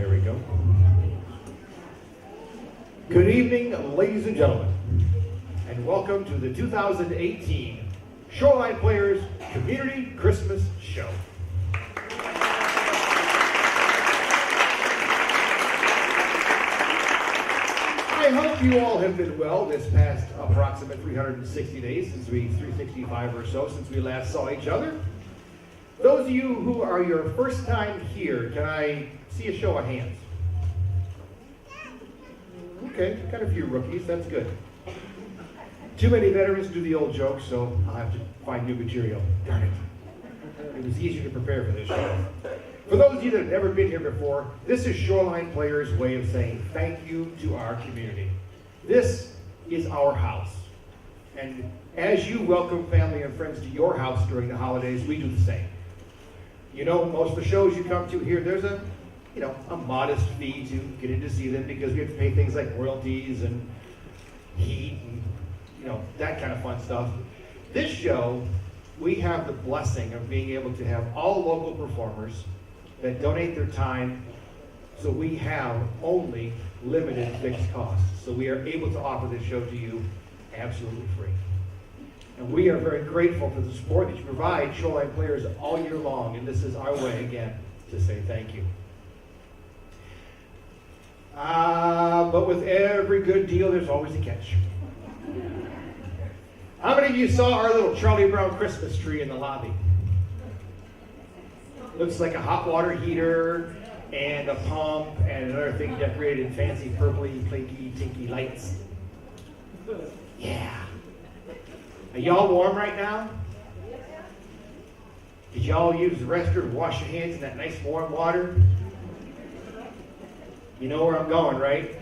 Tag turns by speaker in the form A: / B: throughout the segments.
A: There we go. Good evening, ladies and gentlemen, and welcome to the 2018 Shoreline Players Community Christmas Show. I hope you all have been well this past approximate 360 days, 365 or so, since we last saw each other. Those of you who are your first time here, can I see a show of hands? Okay, got a few rookies, that's good. Too many veterans do the old joke, so I'll have to find new material. Darn it. It was easier to prepare for this show. For those of you that have never been here before, this is Shoreline Players' way of saying thank you to our community. This is our house. And as you welcome family and friends to your house during the holidays, we do the same. You know, most of the shows you come to here, there's a modest fee to get in to see them because we have to pay things like royalties and heat and, that kind of fun stuff. This show, we have the blessing of being able to have all local performers that donate their time, so we have only limited fixed costs. So we are able to offer this show to you absolutely free. And we are very grateful for the support that you provide Shoreline Players all year long, and this is our way, again, to say thank you. But with every good deal, there's always a catch. How many of you saw our little Charlie Brown Christmas tree in the lobby? Looks like a hot water heater and a pump and another thing decorated in fancy purpley, clinky, tinky lights. Yeah. Are y'all warm right now? Did y'all use the restroom to wash your hands in that nice warm water? You know where I'm going, right?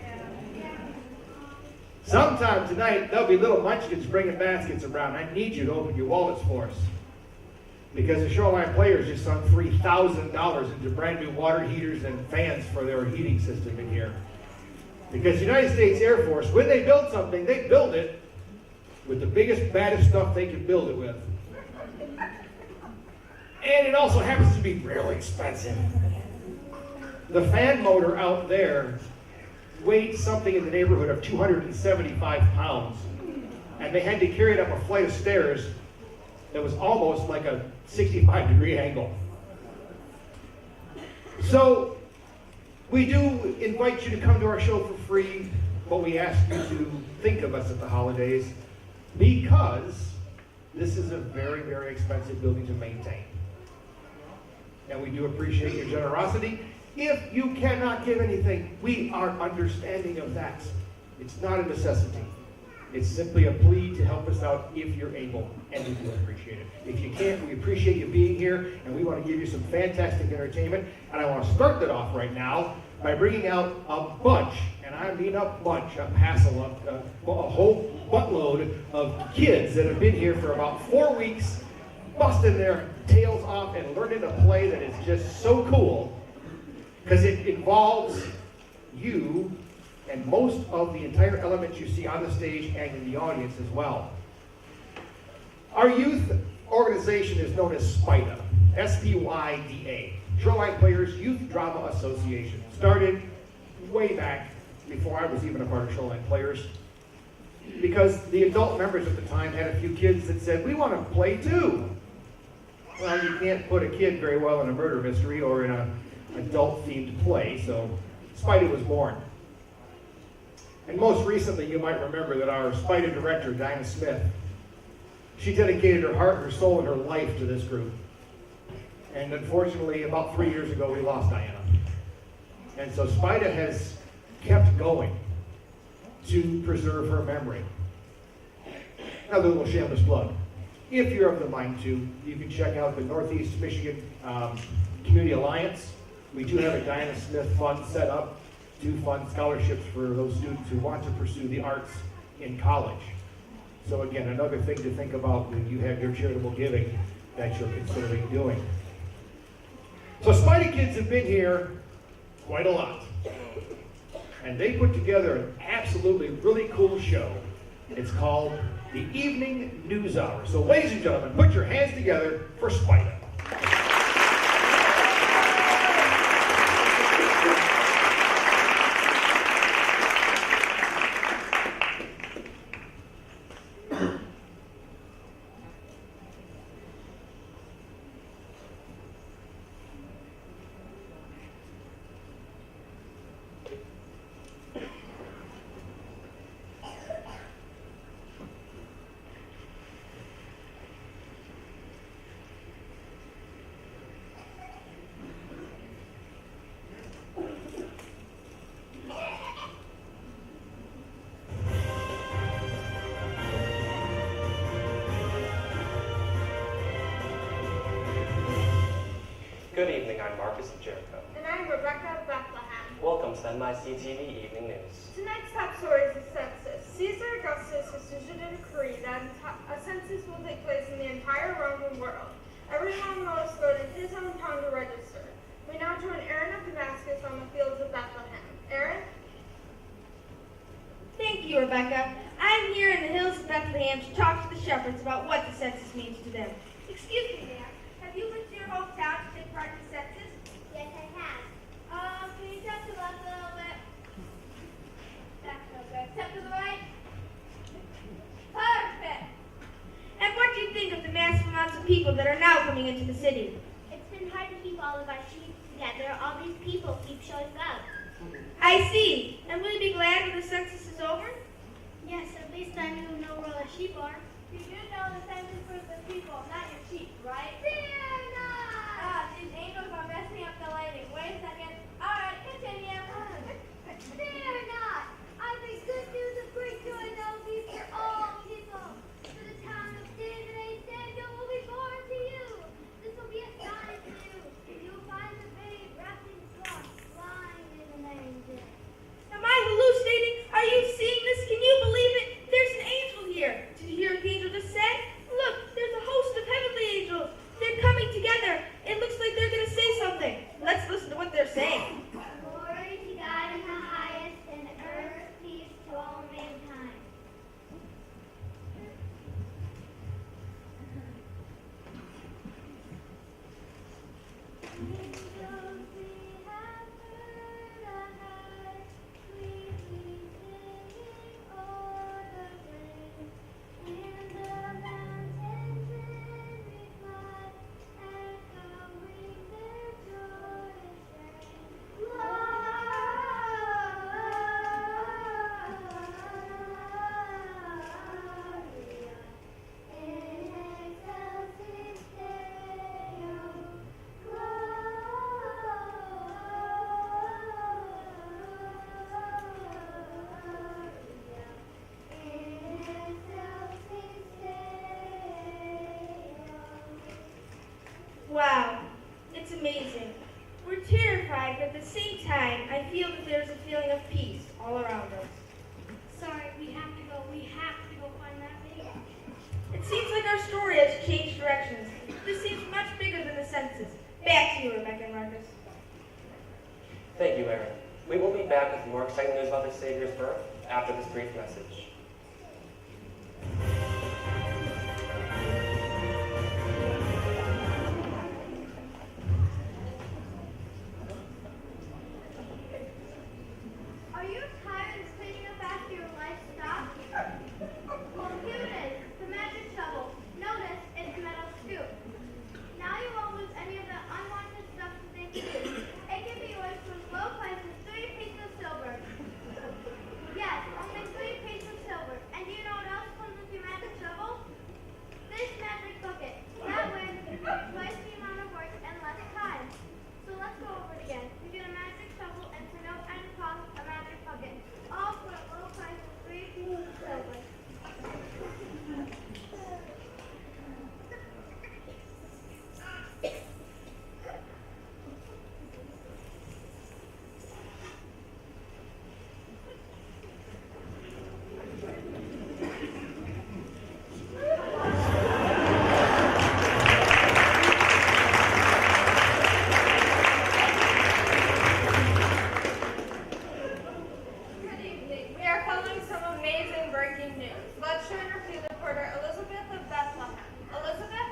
A: Sometime tonight, there'll be little munchkins bringing baskets around. I need you to open your wallets for us. Because the Shoreline Players just sunk $3,000 into brand new water heaters and fans for their heating system in here. Because the United States Air Force, when they build something, they build it with the biggest, baddest stuff they can build it with. And it also happens to be really expensive. The fan motor out there weighed something in the neighborhood of 275 pounds. And they had to carry it up a flight of stairs that was almost like a 65-degree angle. So we do invite you to come to our show for free, but we ask you to think of us at the holidays because this is a very, very expensive building to maintain. And we do appreciate your generosity. If you cannot give anything, we are understanding of that. It's not a necessity. It's simply a plea to help us out if you're able, and we do appreciate it. If you can't, we appreciate you being here, and we want to give you some fantastic entertainment. And I want to start that off right now by bringing out a bunch, and I mean a bunch, a whole buttload of kids that have been here for about 4 weeks, busting their tails off and learning a play that is just so cool, because it involves you and most of the entire elements you see on the stage and in the audience as well. Our youth organization is known as SPYDA, S-P-Y-D-A, Shoreline Players Youth Drama Association. Started way back before I was even a part of Shoreline Players, because the adult members at the time had a few kids that said, we want to play too. Well, you can't put a kid very well in a murder mystery or in an adult-themed play, so SPYDA was born. And most recently, you might remember that our SPYDA director, Diana Smith, she dedicated her heart, her soul, and her life to this group. And unfortunately, about 3 years ago, we lost Diana. And so SPYDA has kept going to preserve her memory. Another little shameless plug. If you're of the mind to, you can check out the Northeast Michigan Community Alliance. We do have a Diana Smith Fund set up to fund scholarships for those students who want to pursue the arts in college. So again, another thing to think about when you have your charitable giving that you're considering doing. So SPYDA kids have been here quite a lot. And they put together an absolutely really cool show. It's called the Evening News Hour. So ladies and gentlemen, put your hands together for SPYDA.
B: home to my CTV Evening News.
C: Tonight's top story is the census. Caesar Augustus has issued a decree that a census will take place in the entire Roman world. Everyone must go to his hometown to register. We now join Aaron of Damascus on the fields of Bethlehem. Aaron?
D: Thank you, Rebecca. I'm here in the hills of Bethlehem to talk to the shepherds about what the census means to them. Excuse me, ma'am. Have you been to your hometown to take part in the census?
E: Yes, I have.
D: Can you step to the left a little bit? That's no good. Step to the right. Perfect. And what do you think of the massive amounts of people that are now coming into the city?
E: It's been hard to keep all of our sheep together. All these people keep showing up.
D: I see. And will you be glad when the census is over?
E: Yes, at least I know where the sheep are.
D: You do know the census for the people, not your sheep, right?
E: Fear not!
D: These angels are messing up the lighting. Wait a second. All right, continue.
E: Fear not! I bring good news of great joy that will be for all people. For the town of David a Savior will be born to you. This will be a sign to you. You will find the babe wrapped in cloth, lying in an manger.
D: Am I hallucinating? Are you seeing this? Can you believe it? There's an angel here. Did you hear what the angel just said? Look, there's a host of heavenly angels. They're coming together. It looks like they're going to say something. Let's listen to what they're saying.
E: Glory to God in the highest, and earth peace to all mankind. Angels, we have heard a high, sweetly singing o'er the plains, and the mountains in reply, echoing their joyous strain. Gloria in excelsis Deo.
D: Wow, it's amazing. We're terrified, but at the same time, I feel that there's a feeling of peace all around us.
E: Sorry, we have to go. We have to go find that baby.
D: It seems like our story has changed directions. This seems much bigger than the census. Back to you, Rebecca and Marcus.
B: Thank you, Aaron. We will be back with more exciting news about the Savior's birth after this brief message.
E: Are you tired of cleaning up after your livestock? Well, here it is, the magic shovel. Notice it's a metal scoop. Now you won't lose any of the unwanted stuff that they produce. It can be yours for as low price as 3 pieces of silver. Yes, only 3 pieces of silver. And do you know what else comes with your magic shovel? This magic bucket. That way, twice the amount of work and less time. So let's go over it again. You get a magic shovel and for no extra cost, a magic bucket. All for a low price of 3 pieces of silver.
C: Good evening. We are following some amazing breaking news. Let's turn our field reporter Elizabeth of Bethlehem. Elizabeth,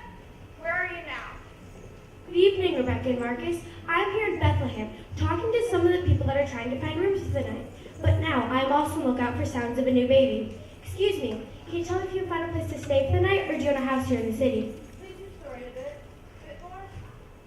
C: where are you now?
D: Good evening, Rebecca and Marcus. I'm here in Bethlehem, talking to some of the people that are trying to find rooms for the night. But now, I'm also on the lookout for sounds of a new baby. Excuse me, can you tell me if you can find a place to stay for the night, or do you own a house here in the city?
C: Please your story a bit more.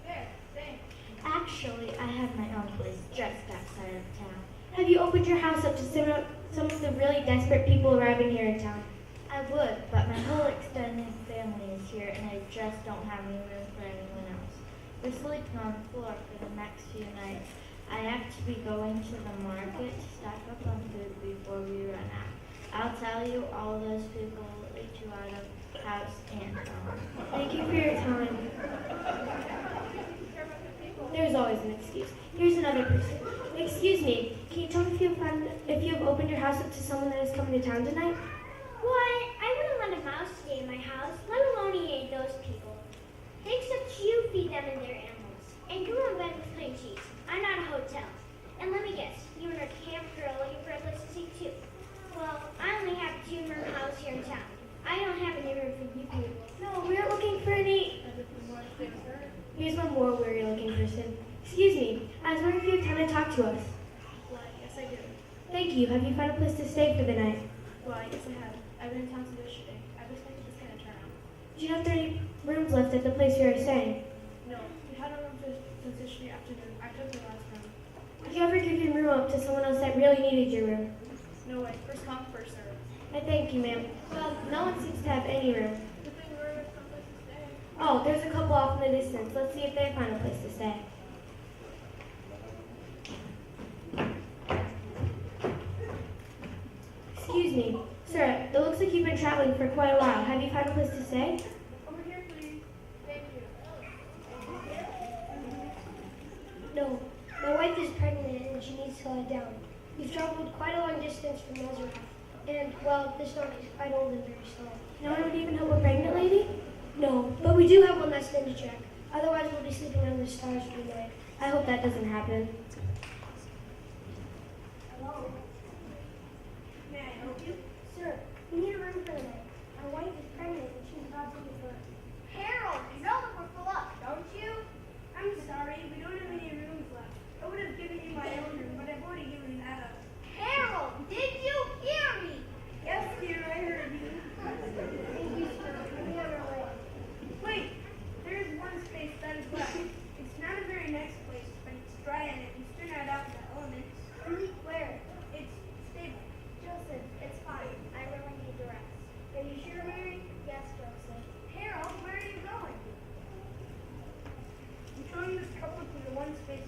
C: There, thanks.
D: Actually, I have my own place just outside of town. Have you opened your house up to some of the really desperate people arriving here in town?
F: I would, but my whole extended family is here and I just don't have any room for anyone else. We're sleeping on the floor for the next few nights. I have to be going to the market to stock up on food before we run out. I'll tell you, all those people will let you out of house and home.
D: Thank you for your time. There's always an excuse. Here's another person. Excuse me, Can you tell me if you've opened your house up to someone that is coming to town tonight?
G: What? I wouldn't let a mouse stay in my house, let alone eat those people. Except you feed them and their animals. And go on bed with plain cheese. I'm not a hotel. And let me guess, you and a camp girl looking for a place to stay too. Well, I only have a 2-room house here in town. I don't have any room for you people.
D: No, we're looking for any... Here's one more weary-looking person. Excuse me, I was wondering if you have time to talk to us.
H: Well, yes, I do.
D: Thank you. Have you found a place to stay for the night?
H: Well, I guess I have. I've been in town since yesterday. I've expected this kind of turnout.
D: Do you know if there are any rooms left at the place you are staying?
H: No, we had a room since yesterday afternoon. I took the last room.
D: Would you ever give your room up to someone else that really needed your room?
H: No way. First come, first served.
D: I thank you, ma'am. Well, no one seems to have any room.
H: Good thing we're in some place to stay.
D: Oh, there's a couple off in the distance. Let's see if they find a place to stay. Excuse me. Sir, it looks like you've been traveling for quite a while. Have you found a place to stay?
H: Over here, please. Thank you.
I: No, my wife is pregnant and she needs to lie down. We've traveled quite a long distance from Nazareth, and, well, this dog is quite old and very slow.
D: No one would even help a pregnant lady?
I: No, but we do have one last thing to check. Otherwise, we'll be sleeping under the stars for the night.
D: I hope that doesn't happen.
I: Hello?
H: May I help you?
I: Sir, we need a room for the night. Our wife is pregnant and she's about to give birth.
E: Harold, you know that we're full up, don't you?
H: I'm sorry. We don't have any rooms left. I would have given you my own room, but I've already given that up.
E: Harold, did you hear me?
H: Yes, dear, I heard you.
I: Thank you, sir. We have our way.
H: Wait, there is one space that is left. It's not a very nice place, but it's dry and it can string out out in the elements.
I: Really? Where?
H: It's stable.
E: Joseph, it's fine. I really need to rest.
I: Are you sure, Mary?
E: Yes, Joseph. Harold, where are you going?
H: I'm showing this couple to the one space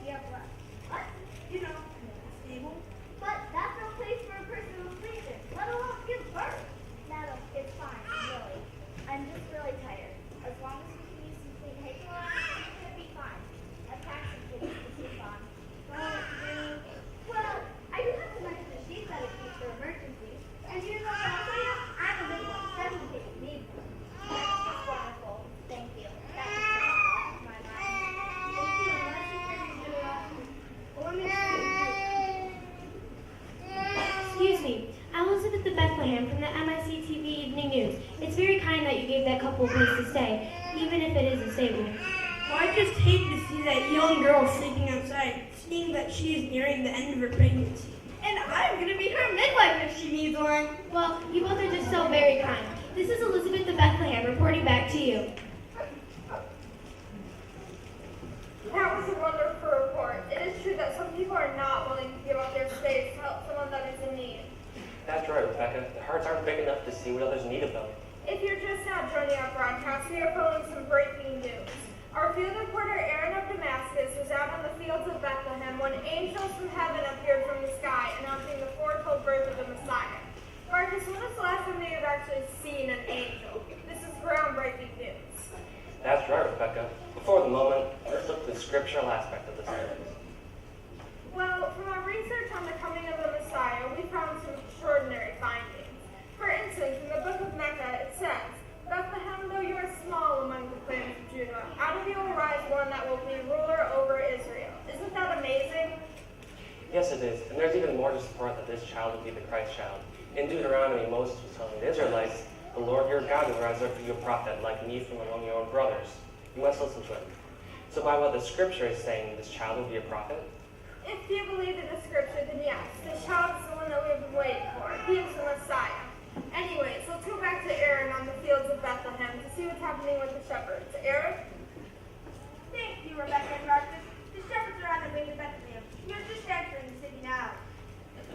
H: we have left.
E: What?
H: You know, the stable.
E: But that's no place for a person to sleep in, let alone give birth. Natalie, it's fine, really. I'm just really tired. As long as we can use some clean hay cloths, it'll be fine. I've packed some things to sleep on. Well, I do have to mention the sheets that I keep for emergencies. And you know what I'll tell you? I'm a big one, 7 days, need them. That's just wonderful. Thank you. That just took it off my mind. Thank you, unless you figured you did it last week. Well, let me see.
D: Excuse me. I'm Elizabeth the Bethlehem from the MIC TV Evening News. It's very kind that you gave that couple a place to stay, even if it is a stable.
H: Well, I just hate to see that young girl sleeping outside, seeing that she is nearing the end of her pregnancy. And I'm going to be her midwife if she needs one.
D: Well, you both are just so very kind. This is Elizabeth the Bethlehem reporting back to you.
C: That was a wonderful report. It is true that some people are not willing to give up their space to help someone that is in need.
B: That's right, Rebecca. Their hearts aren't big enough to see what others need of them.
C: If you're just now joining our broadcast, we are following some breaking news. Our field reporter Aaron of Damascus was out on the fields of Bethlehem when angels from heaven appeared from the sky, announcing the foretold birth of the Messiah. Marcus, when was the last time that you've actually seen an angel? This is groundbreaking news.
B: That's right, Rebecca. Before the moment, let's look at the scriptural aspect of this news.
C: Well, from our research on the coming of the Messiah, we found some extraordinary findings. For instance, in the book of Micah, it says, Bethlehem, though you are small among the clans of Judah, out of you will rise one that will be ruler over Israel. Isn't that amazing?
B: Yes, it is. And there's even more to support that this child will be the Christ child. In Deuteronomy, Moses was telling the Israelites, the Lord your God will rise up for you a prophet like me from among your own brothers. You must listen to him. So by what the scripture is saying, this child will be a prophet?
C: If you believe in the scripture, then yes, this child is the one that we have been waiting for. He is the Messiah. Anyways, let's go back to Aaron on the fields of Bethlehem to see what's happening with the shepherds. Aaron?
H: Thank you, Rebecca and Marcus. The shepherds are on their way to Bethlehem. You're just entering the city now.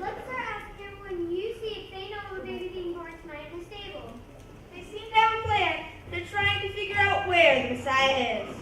G: Let's start asking everyone you see if they know the baby being born tonight in the stable.
H: They seem to have a plan. They're trying to figure out where the Messiah is.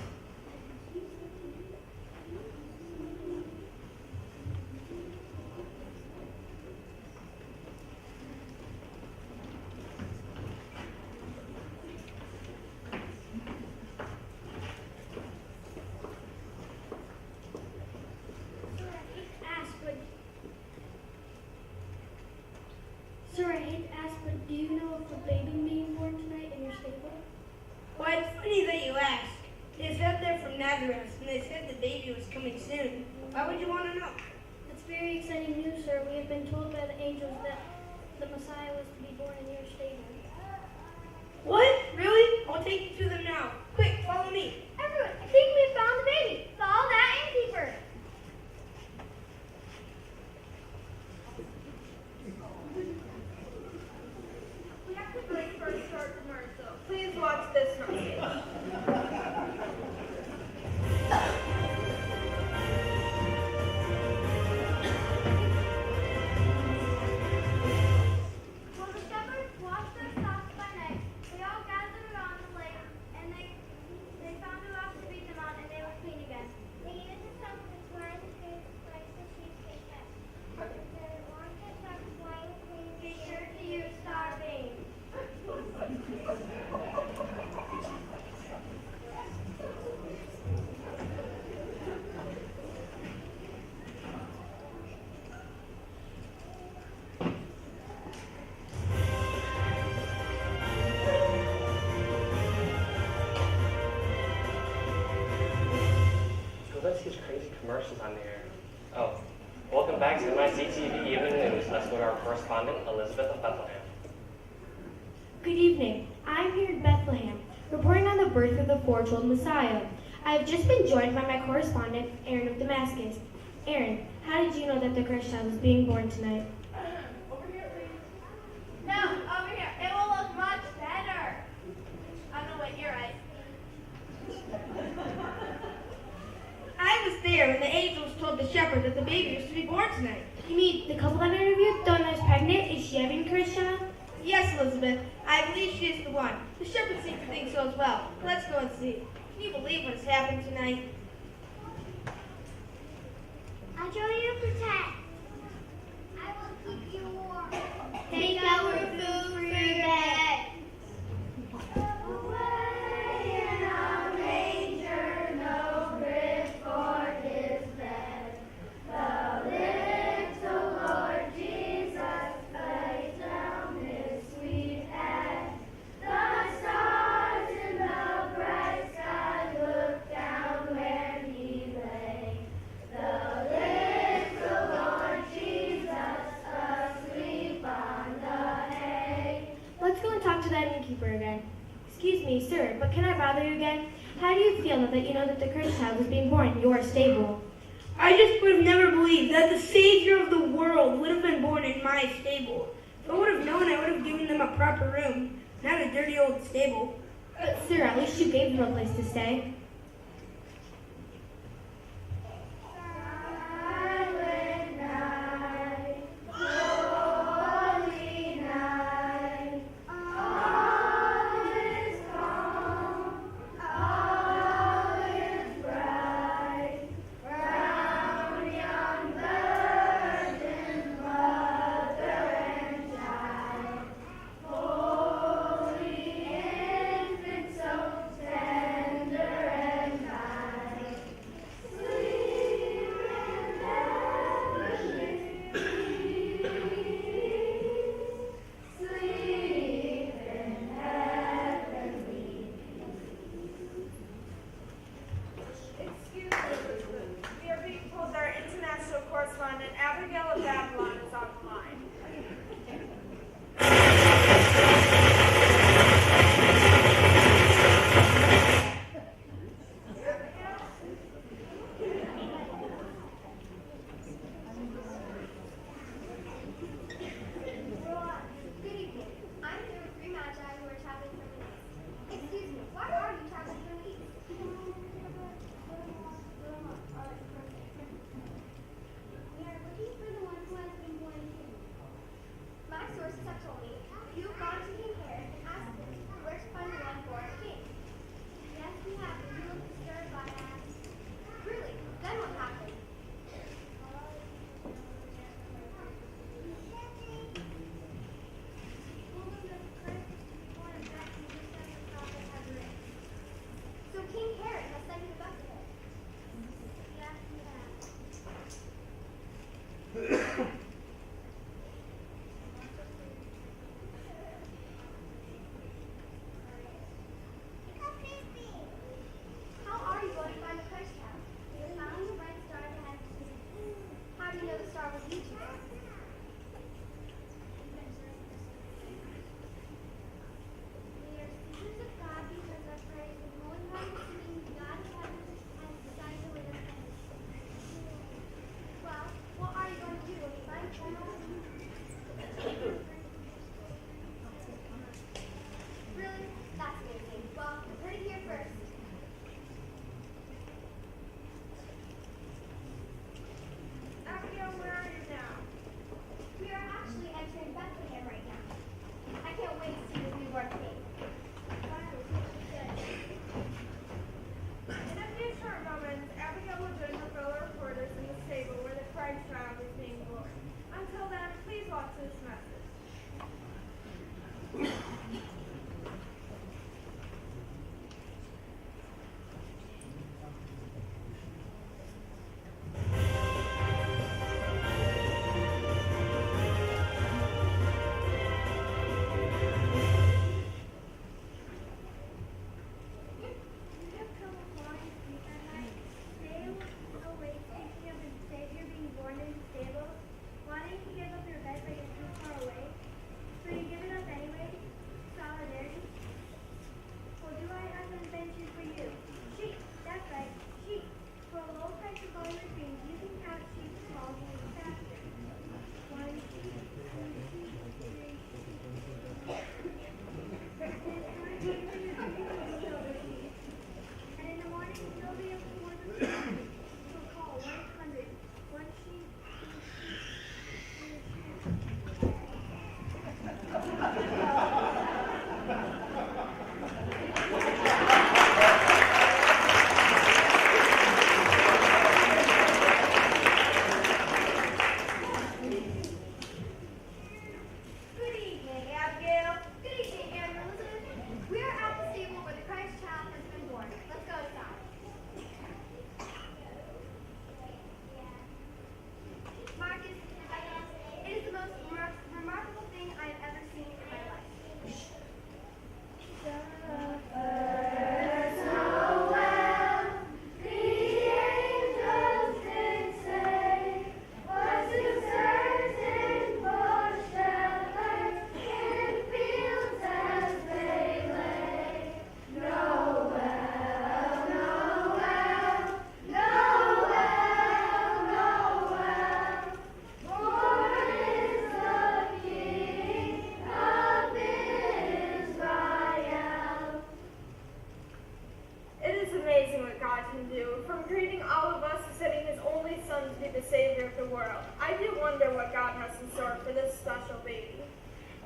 H: funny that you ask. They said they're from Nazareth, and they said the baby was coming soon. Why would you want to know?
I: It's very exciting news, sir. We have been told by the angels that the Messiah was to be born in your stable.
H: What? Really? I'll take you to them now. Quick, follow me.
G: Everyone, I think we found the baby. Follow that innkeeper.
C: We have to break for a short commercial. Please watch this message.
E: While the shepherds washed their flocks by night, they all gathered around the lake, and they found a rock to beat them on, and they were clean again.
G: They used the stone to twine the fish like the sheep they kept. If they want to start flying clean,
E: Be sure to use sardines.
B: Who lets these crazy commercials on the air? Oh, welcome back to MICTV Evening News. Let's go to our correspondent, Elizabeth of Bethlehem.
D: Good evening. I'm here in Bethlehem, reporting on the birth of the foretold Messiah. I have just been joined by my correspondent, Aaron of Damascus. Aaron, how did you know that the Christ child was being born tonight?
E: Over here, please. No, over here. It will look much better. Oh, no, wait, you're right.
H: I was there when the angels told the shepherd that the baby was to be born tonight.
D: You mean the couple that I interviewed, the one that was pregnant? Is she having a Christ child?
H: Yes, Elizabeth. I believe she is the one. The shepherds seem to think so as well. Let's go and see. Can you believe what has happened tonight?
G: I'll show you to protect. I will keep you warm.
E: Take our food for your bed.
G: Away in a manger, no crib for his bed. The little Lord Jesus lays down his sweet head. The stars in the bright sky look down where he lay. The little Lord Jesus asleep on the hay.
D: Let's go and talk to that innkeeper again. Excuse me, sir, but can I bother you again? How do you feel now that you know that the Christ child was being born in your stable?
H: I just would have never believed that the Savior of the world would have been born in my stable. If I would have known, I would have given them a proper room, not a dirty old stable.
D: But sir, at least you gave them a place to stay.
G: Silent night, holy night, all is calm, all is bright. Round young virgin, mother and child, holy infant, so tender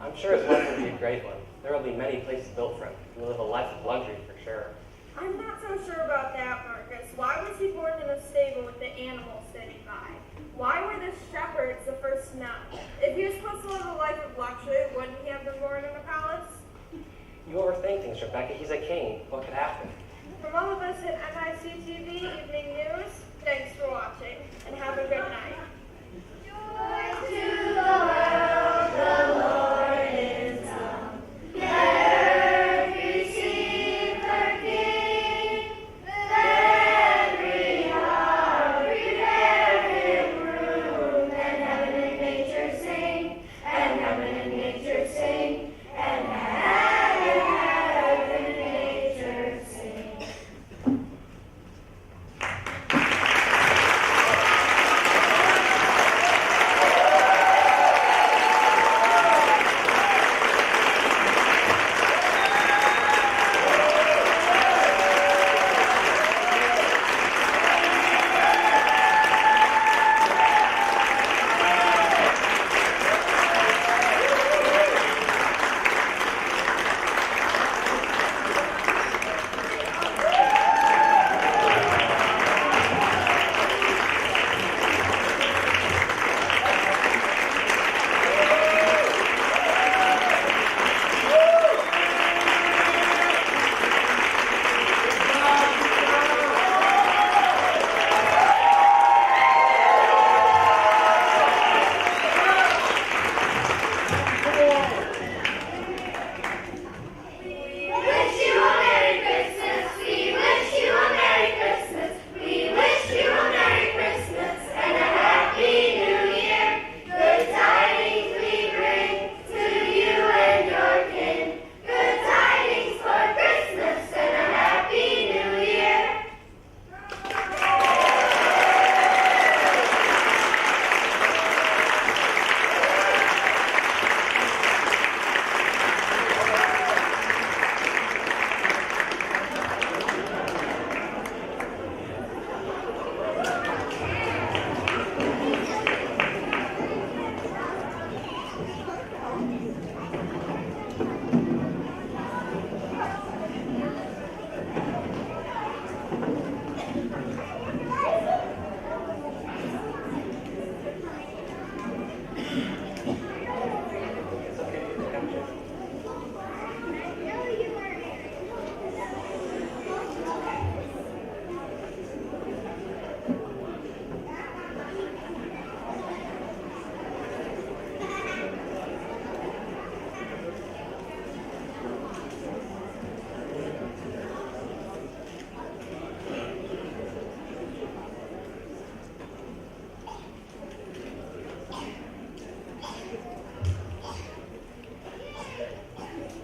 B: I'm sure his life will be a great one. There will be many places built for him. He will live a life of luxury for sure.
C: I'm not so sure about that, Marcus. Why was he born in a stable with the animals sitting by? Why were the shepherds the first to know? If he was supposed to live a life of luxury, wouldn't he have been born in a palace?
B: You overthink things, Rebecca. He's a king. What could happen?
C: From all of us at NICTV Evening News, thanks for watching, and have a good night.
E: Joy to the world, the Lord is come. Let earth receive her King. Let every heart prepare him room. And heaven and nature sing, and heaven and nature sing, and heaven and nature sing.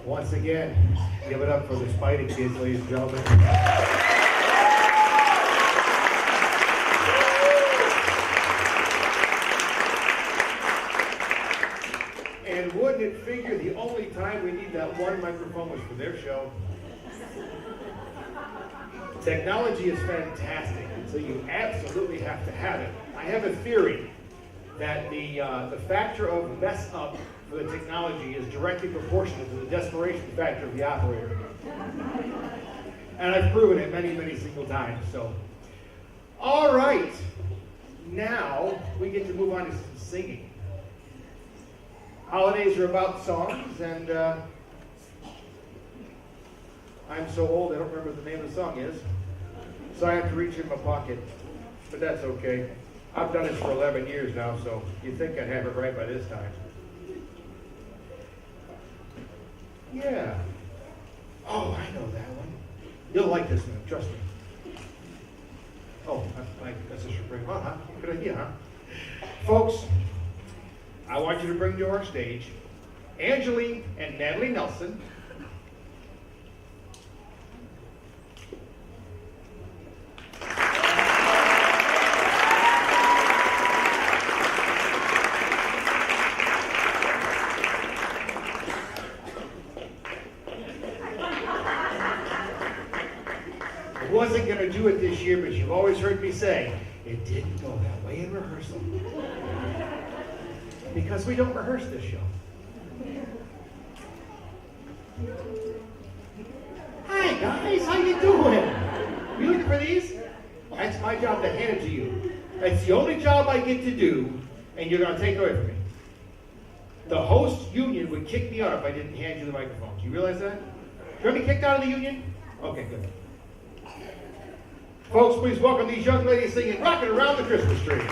A: Once again, give it up for the Spidey kids, ladies and gentlemen. And wouldn't it figure the only time we need that one microphone was for their show? Technology is fantastic, so you absolutely have to have it. I have a theory that the factor of mess up for the technology is directly proportional to the desperation factor of the operator. And I've proven it many, many single times. So, all right, now we get to move on to some singing. Holidays are about songs, and I'm so old I don't remember what the name of the song is, so I have to reach in my pocket, but that's okay. I've done this for 11 years now, so you'd think I'd have it right by this time. Yeah. Oh, I know that one. You'll like this one, trust me. Oh, that's a spring on, huh? Good idea, huh? Folks, I want you to bring to our stage Angeline and Natalie Nelson. I wasn't going to do it this year, but you've always heard me say, it didn't go that way in rehearsal. Because we don't rehearse this show. Hi guys, how you doing? You looking for these? That's my job to hand it to you. That's the only job I get to do, and you're going to take it away from me. The host union would kick me out if I didn't hand you the microphone. Do you realize that? You want me kicked out of the union? Okay, good. Folks, please welcome these young ladies singing Rockin' Around the Christmas Tree.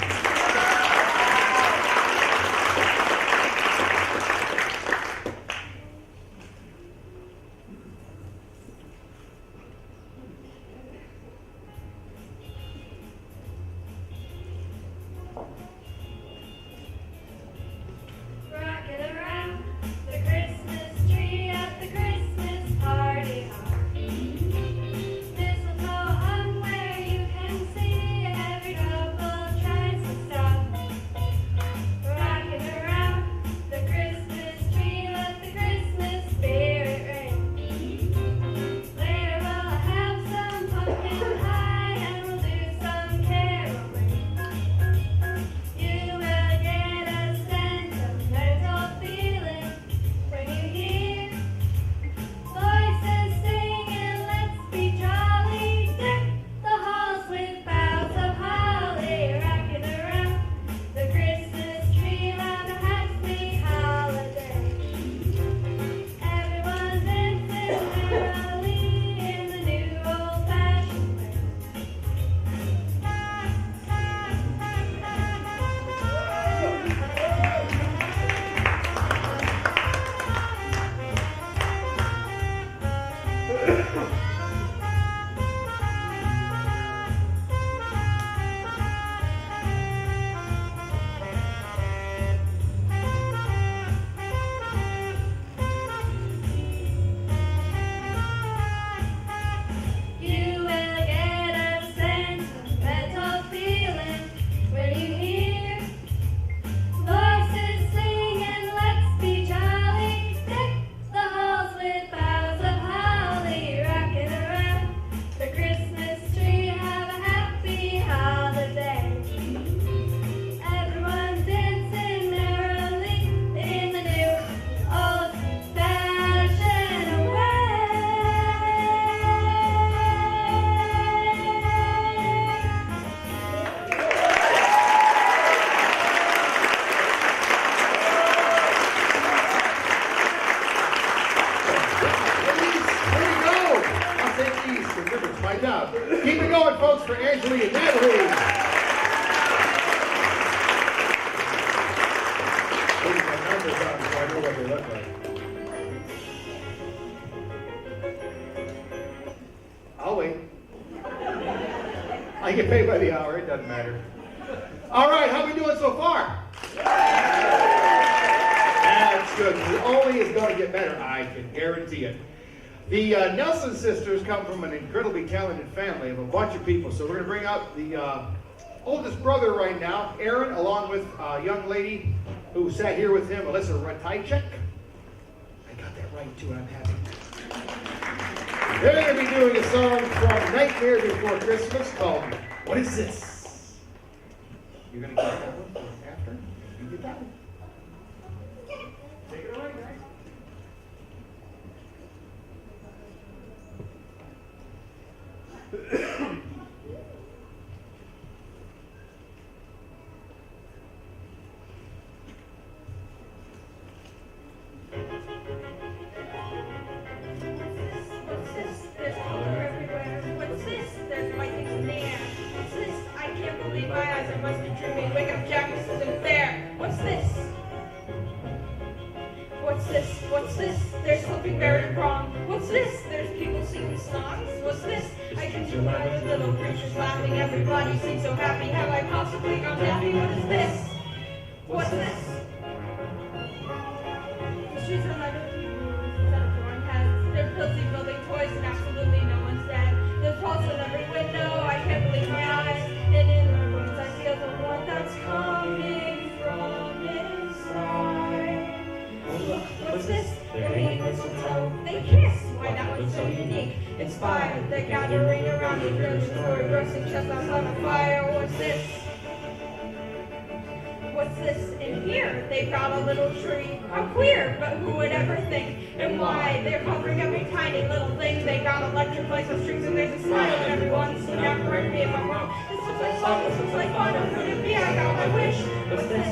A: Keep it going, folks, for Angeline and Natalie. Putting my numbers on so I know what they look like. I'll wait. I get paid by the hour, it doesn't matter. All right, how we doing so far? That's good. It only is going to to get better. I can guarantee it. The Nelson sisters come from an incredibly talented family of a bunch of people. So we're going to bring out the oldest brother right now, Aaron, along with a young lady who sat here with him, Alyssa Ratajczyk. I got that right too, and I'm happy. They're going to be doing a song from Nightmare Before Christmas called What Is This? You're going to get that one after? You get that one. Take it away, guys.
C: What's this? There's color everywhere. What's this? There's white things in the air. What's this? I can't believe my eyes. I must be dreaming. Wake up, Jack. This isn't fair. What's this? What's this? What's this? There's something very wrong. What's this? There's people singing songs. What's this? I can see my little creatures laughing. Everybody seems so happy. Have I possibly gone happy? What is this? What's this? The streets are lined with people without drawing heads. They're busy building toys and absolutely no one's dead. There's pulse in every window. I can't believe my eyes. And in my bones I feel the warmth that's coming from inside. Look, what's this? They're making mistletoe. They kiss. Why that was so unique. Inspired. They're gathering around the village story, roasting chestnuts on a fire. What's this? What's this in here? They've got a little tree. How queer, but who would ever think? And why? They're covering every tiny little thing. They got electric lights with strings and there's a smile on everyone. So now correct me if I'm wrong. This looks like fun, this looks like fun. Or could it be? I got my wish. What's this?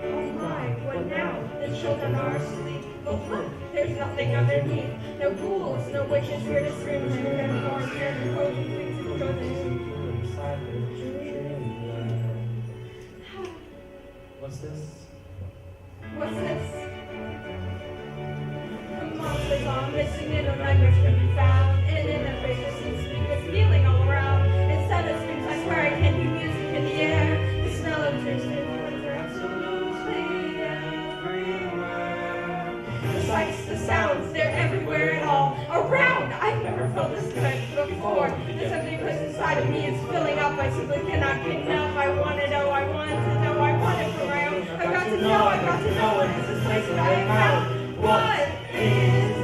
C: Oh my, what now? The children are asleep. But look, there's nothing underneath. No ghouls, no witches here to scream. No more here to cozy things and children.
B: What's this?
C: What's this? The monsters are missing and no nightmares can be found. And in their faces seems to be this feeling all around. Instead of screams, I swear I can hear music in the air. The smell of drinks and words are absolutely everywhere. The sights, the sounds, they're everywhere and all around. I've never felt this good before. This empty place inside of me is filling up. I simply cannot get enough. I want to know, I want to know, I want it for my own. I've got to know, I've got to know what is this place that I have found. What is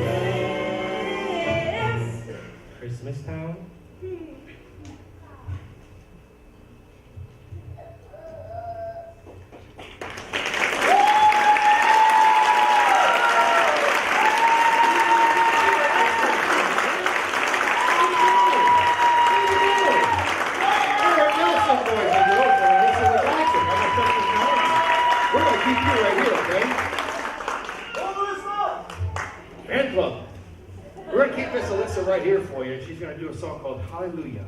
C: this?
B: Christmas Town?
A: Fan club. We're going to keep Miss Alyssa right here for you. She's going to do a song called Hallelujah.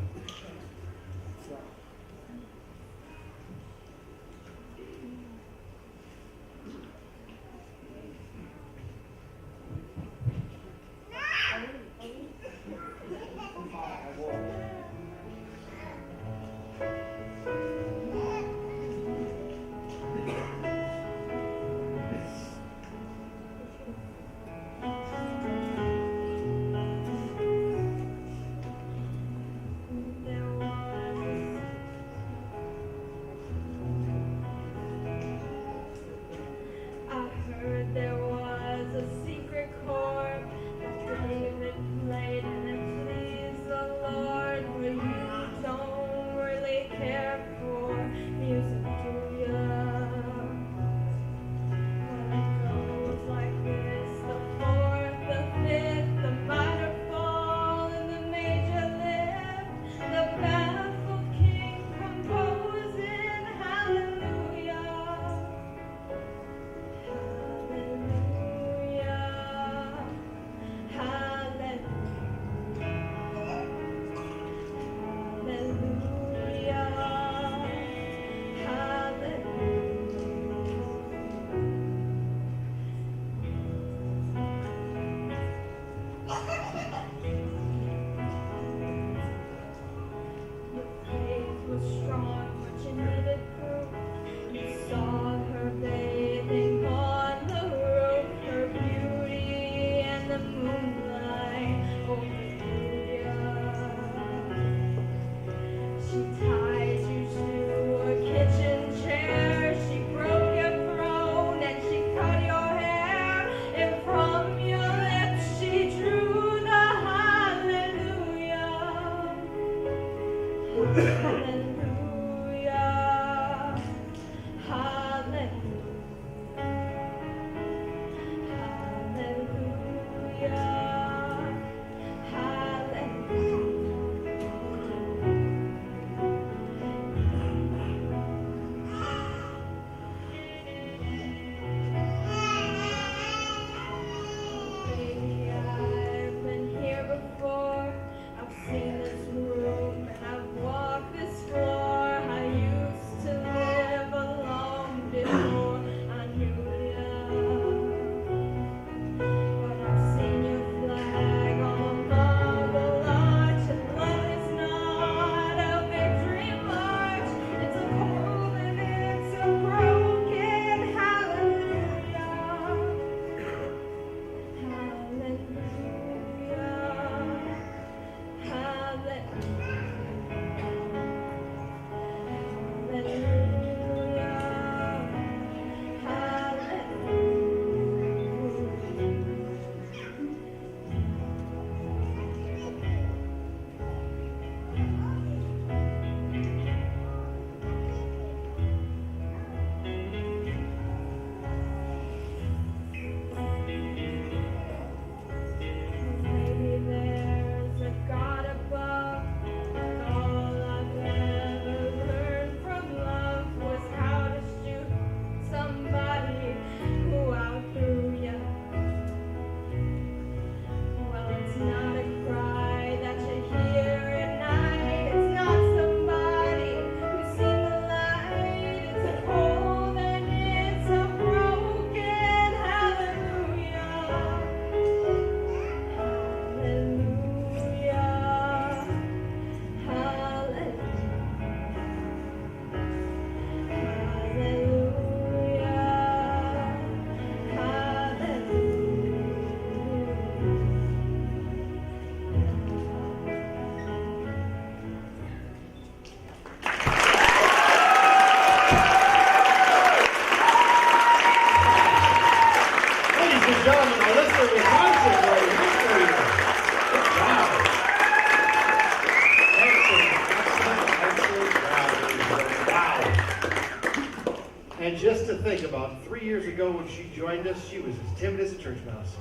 A: And just to think, about 3 years ago when she joined us, she was as timid as a church mouse.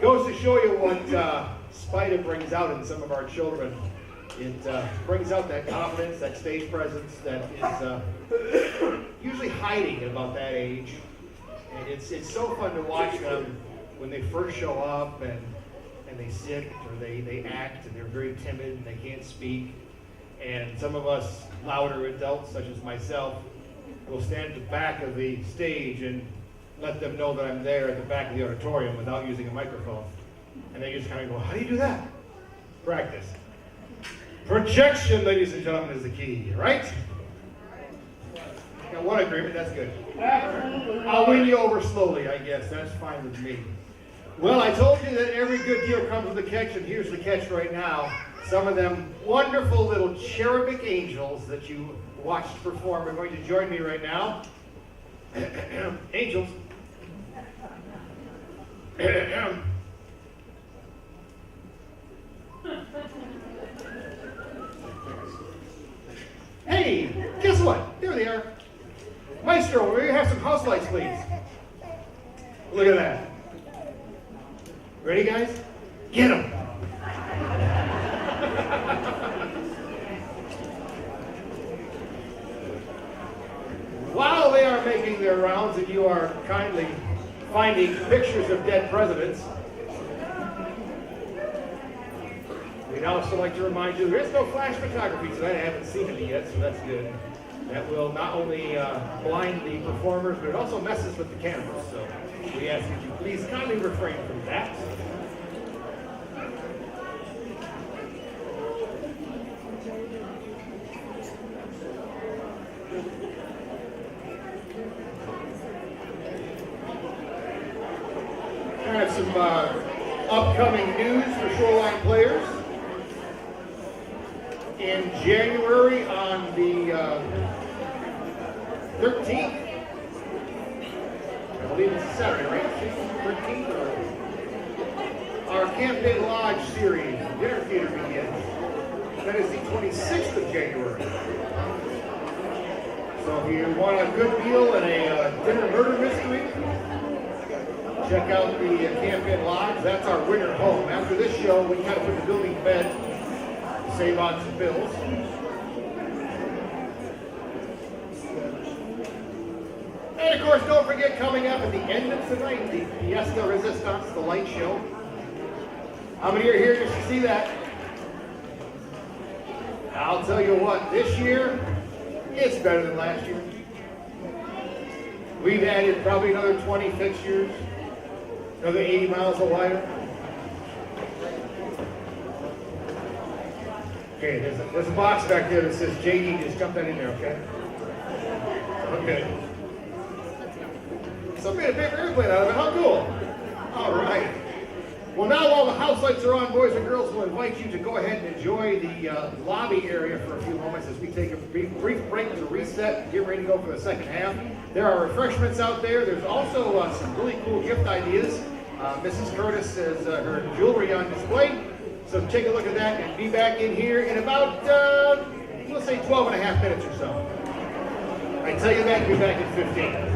A: Goes to show you what Spida brings out in some of our children. It brings out that confidence, that stage presence that is usually hiding at about that age. And it's so fun to watch them when they first show up and they sit or they act and they're very timid and they can't speak. And some of us louder adults, such as myself, will stand at the back of the stage and let them know that I'm there at the back of the auditorium without using a microphone. And they just kind of go, how do you do that? Practice. Projection, ladies and gentlemen, is the key, right? Got one agreement, that's good. I'll win you over slowly, I guess. That's fine with me. Well, I told you that every good deal comes with a catch, and here's the catch right now. Some of them wonderful little cherubic angels that you watched perform are going to join me right now. Angels. Hey, guess what? There they are. Maestro, will you have some house lights, please? Look at that. Ready, guys? Get them. While they are making their rounds and you are kindly finding pictures of dead presidents, we'd also like to remind you there is no flash photography tonight. I haven't seen any yet, so that's good. That will not only blind the performers, but it also messes with the cameras. So we ask that you please kindly refrain from that. I have some upcoming news for Shoreline players. In January on the 13th, I believe it's Saturday, right? 13th? Our Campaign Lodge series, dinner theater begins. That is the 26th of January. So if you want a good meal and a dinner murder mystery, check out the Campaign Lodge. That's our winter home. After this show, we kind of put the building to bed to save on some bills. And of course, don't forget, coming up at the end of tonight, the Fiesta Resistance, the light show. How many are here just to see that? I'll tell you what, this year, it's better than last year. We've added probably another 20 fixtures, another 80 miles of wire. Okay, there's a box back there that says JD, just dump that in there, okay? Okay. Somebody made a paper airplane out of it, how cool. All right. Well, now while the house lights are on, boys and girls, we'll invite you to go ahead and enjoy the lobby area for a few moments as we take a brief break to reset and get ready to go for the second half. There are refreshments out there. There's also some really cool gift ideas. Mrs. Curtis has her jewelry on display. So take a look at that and be back in here in about, we'll say 12 and a half minutes or so. I tell you that, be back in 15.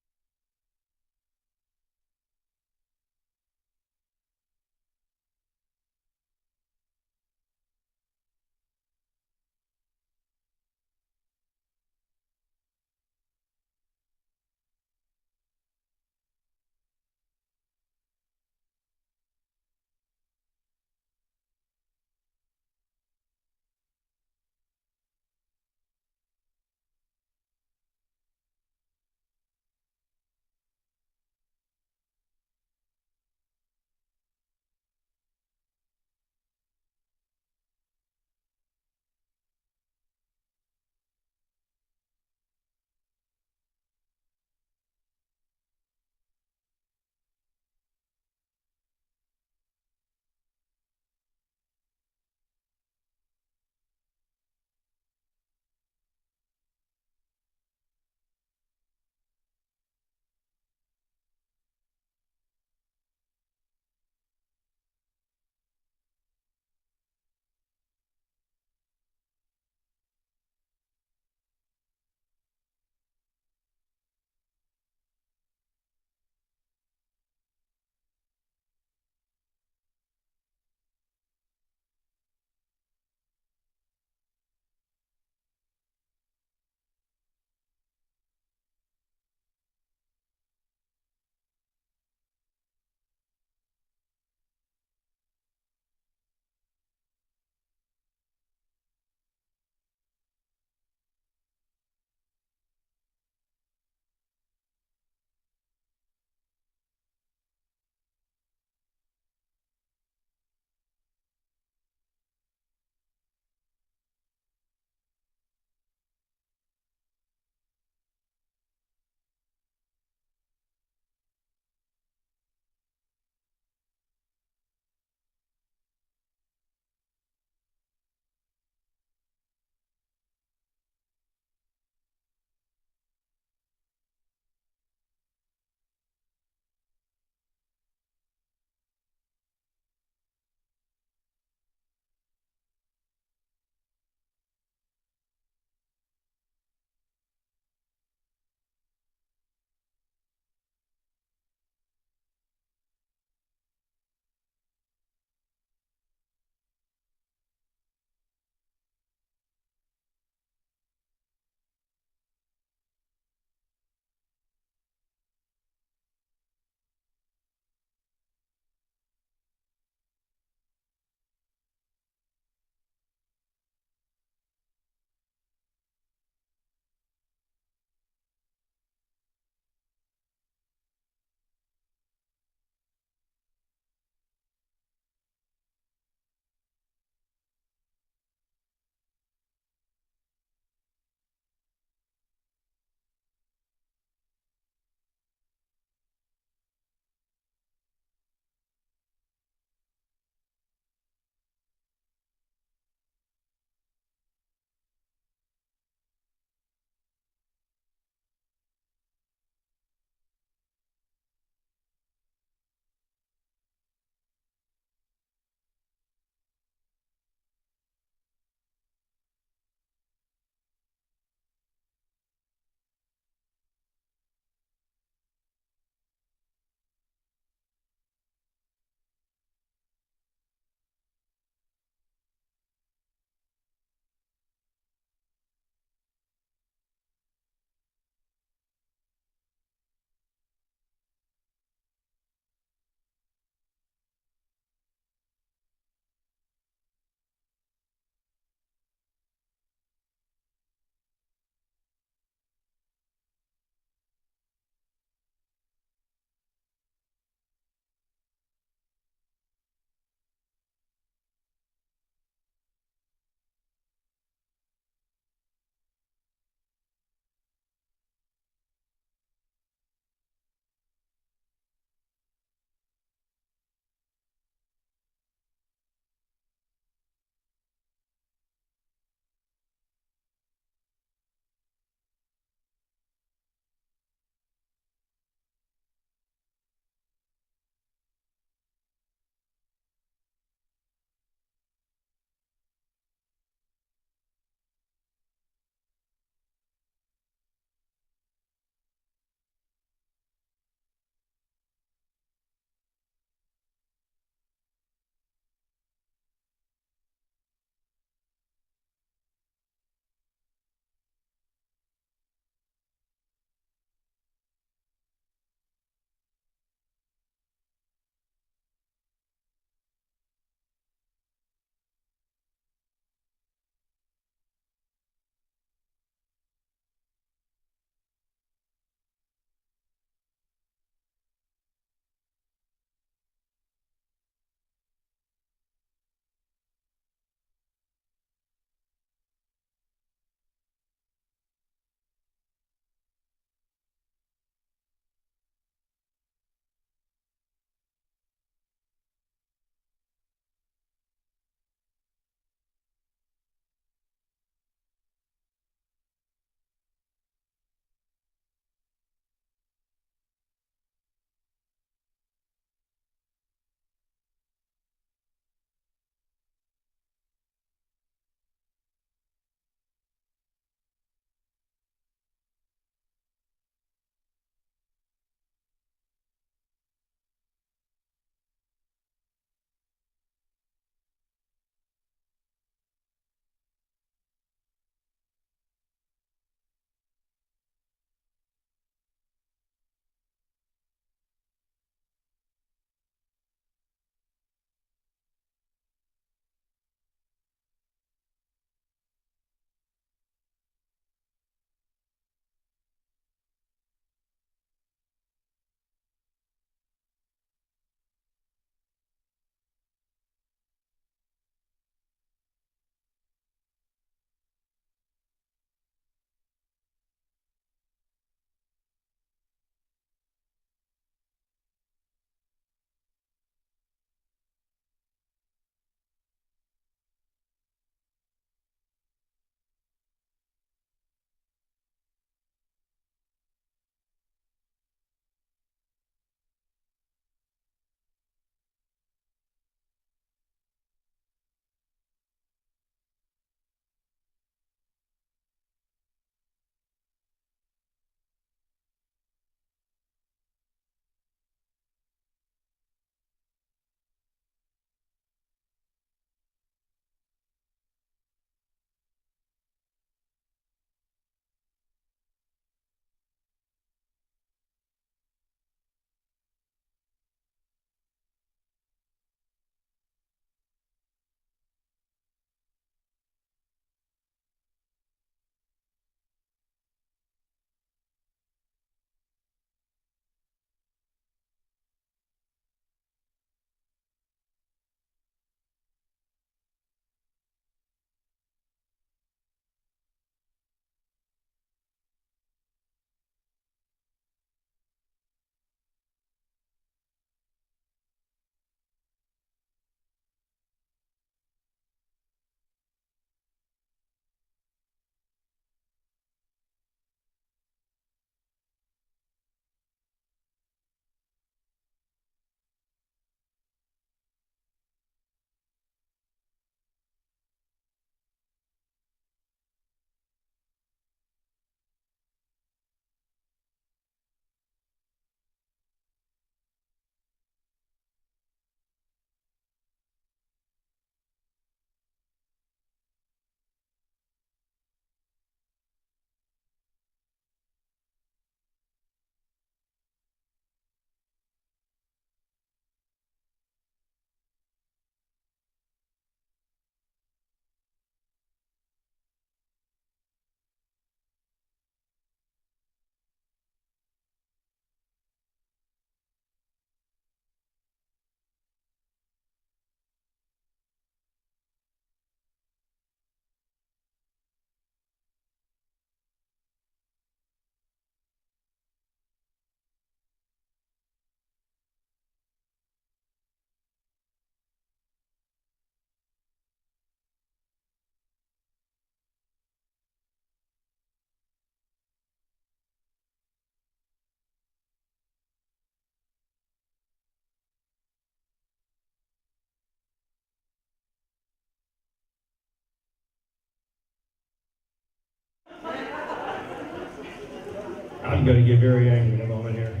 A: I'm going to get very angry in a moment here.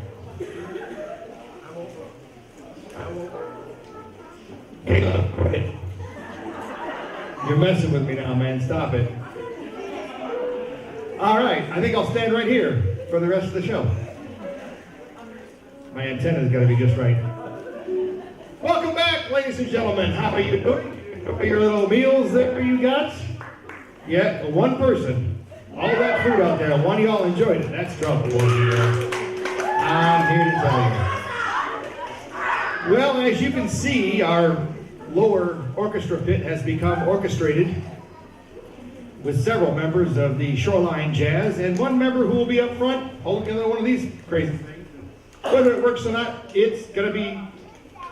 A: Caleb, quit. You're messing with me now, man. Stop it. All right, I think I'll stand right here for the rest of the show. My antenna's got to be just right. Welcome back, ladies and gentlemen. How are you doing? Enjoy your little meals there you got? Yeah, one person. All that food out there, one of y'all enjoyed it. That's trouble, boys and girls. I'm here to tell you. Well, as you can see, our lower orchestra pit has become orchestrated with several members of the Shoreline Jazz and one member who will be up front holding another one of these crazy things. Whether it works or not, it's going to be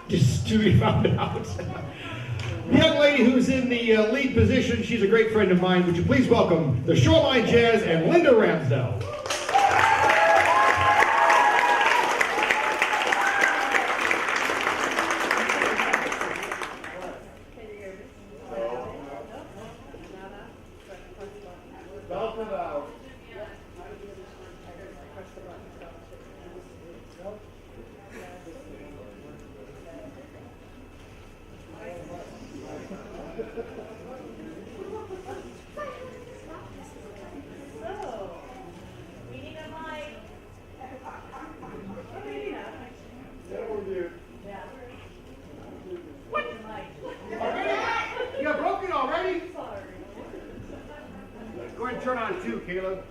A: just to be found out. The young lady who's in the lead position, she's a great friend of mine. Would you please welcome the Shoreline Jazz and Linda Ramsdell. Go ahead and turn on 2, Caleb.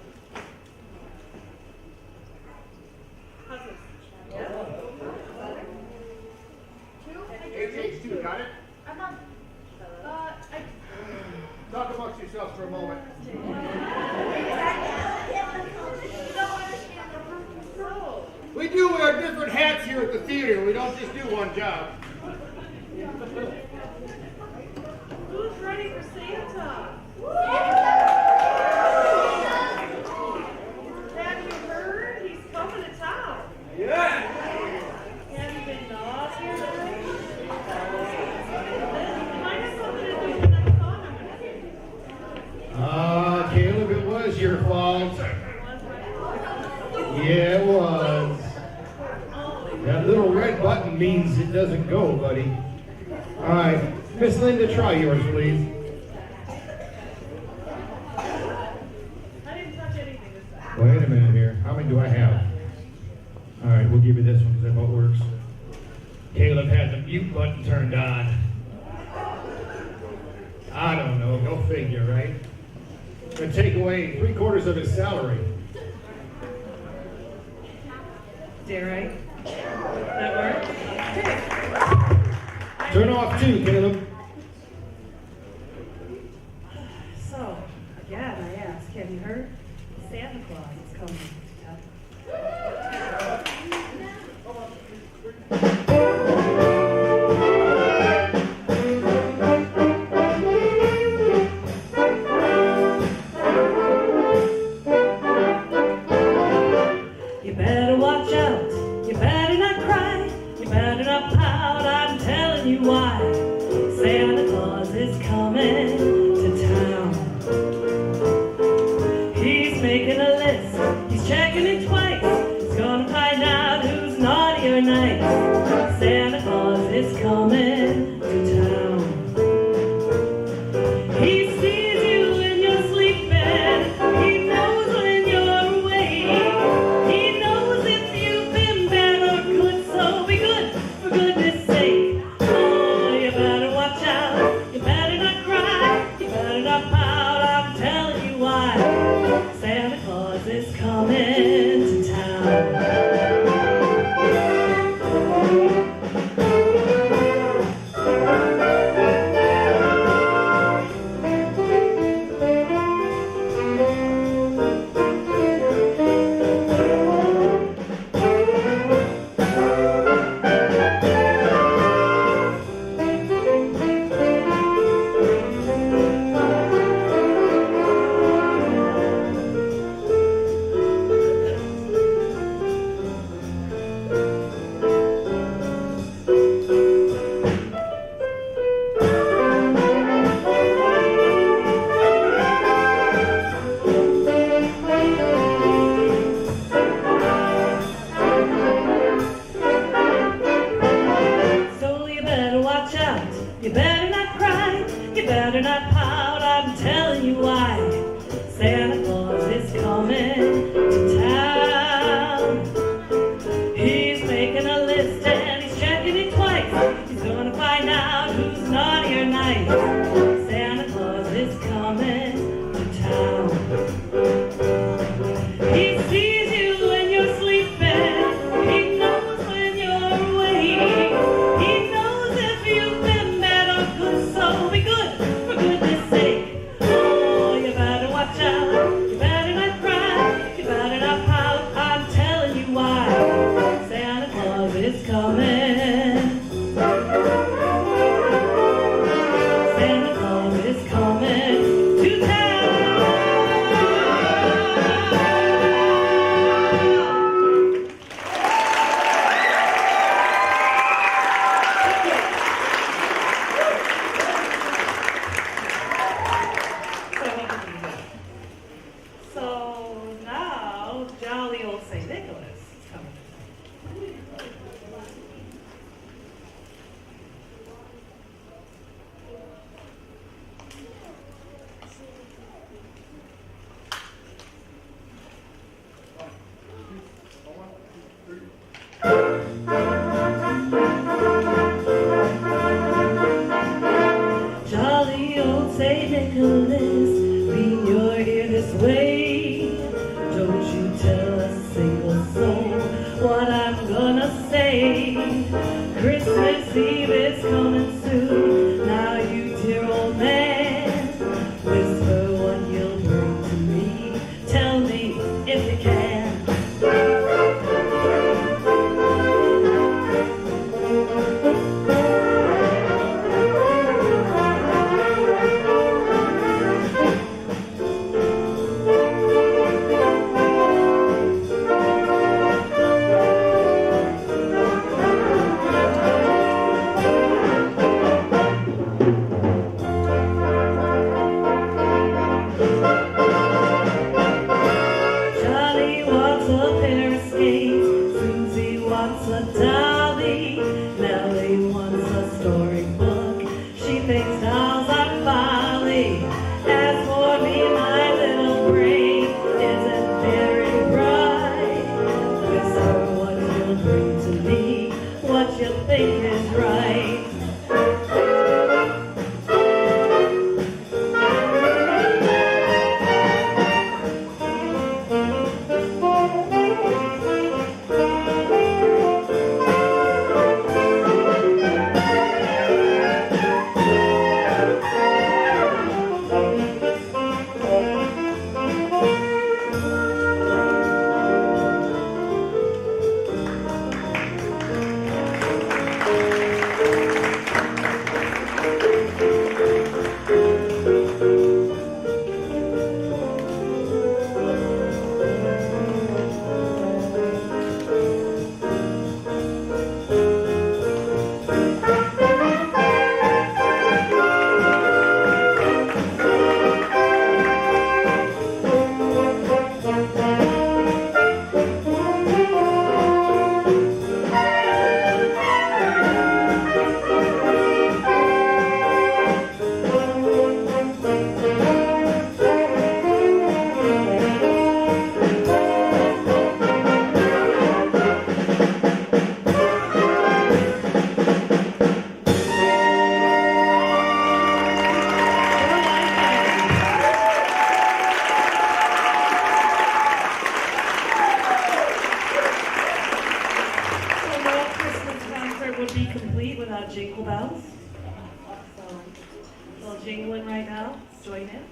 A: H2, got it? Talk amongst yourselves for a moment. We do wear different hats here at the theater. We don't just do one job.
J: Who's ready for Santa? Have you heard? He's coming to town.
A: Yeah.
J: Have you been naughty or anything? It might have something to do with the next song I'm going to sing.
A: Caleb, it was your fault. Yeah, it was. That little red button means it doesn't go, buddy. All right. Miss Linda, try yours, please.
J: I didn't touch anything this time.
A: Wait a minute here. How many do I have? All right, we'll give you this one because that's what works. Caleb had the mute button turned on. I don't know. Go figure, right? It's going to take away 3/4 of his salary.
J: Dare I? That work? Okay.
A: Turn off 2, Caleb.
J: So, again, I ask, have you heard? Santa Claus is coming to You better watch out. You better not cry. You better not pout. I'm telling you why. Santa Claus is coming to town. He's making a list. He's checking it twice. He's gonna find out who's naughty or nice. Santa Claus is coming to town. He sees you when you're sleeping. He knows when you're awake. He knows if you've been bad or good, so be good, for goodness sake. Oh, you better watch out. You better not cry. You better not pout. I'm telling you why. Santa Claus is coming to town. coming to town. He sees you when you're sleeping. He knows when you're awake. He knows if you've been bad or good, so be good, for goodness sake. Oh, you better watch out. You better not cry. You better not pout. I'm telling you why. Santa Claus is coming. Santa Claus is coming to town. So now, jolly old St. Nicholas is coming. Jolly old St. Nicholas, lean your ear this way. Don't you tell a single soul what I'm gonna say. Christmas Eve is coming soon. Now you dear old man, whisper what you'll bring to me. Tell me if you can. Johnny wants a pair of skates, Susie wants a dolly, Nellie wants a storybook. She thinks dolls are folly. As for me, my little brain isn't very bright. Whisper what you'll bring to me, what you think is right. Would be complete without jingle bells. So, a little jingling right now. Let's join in.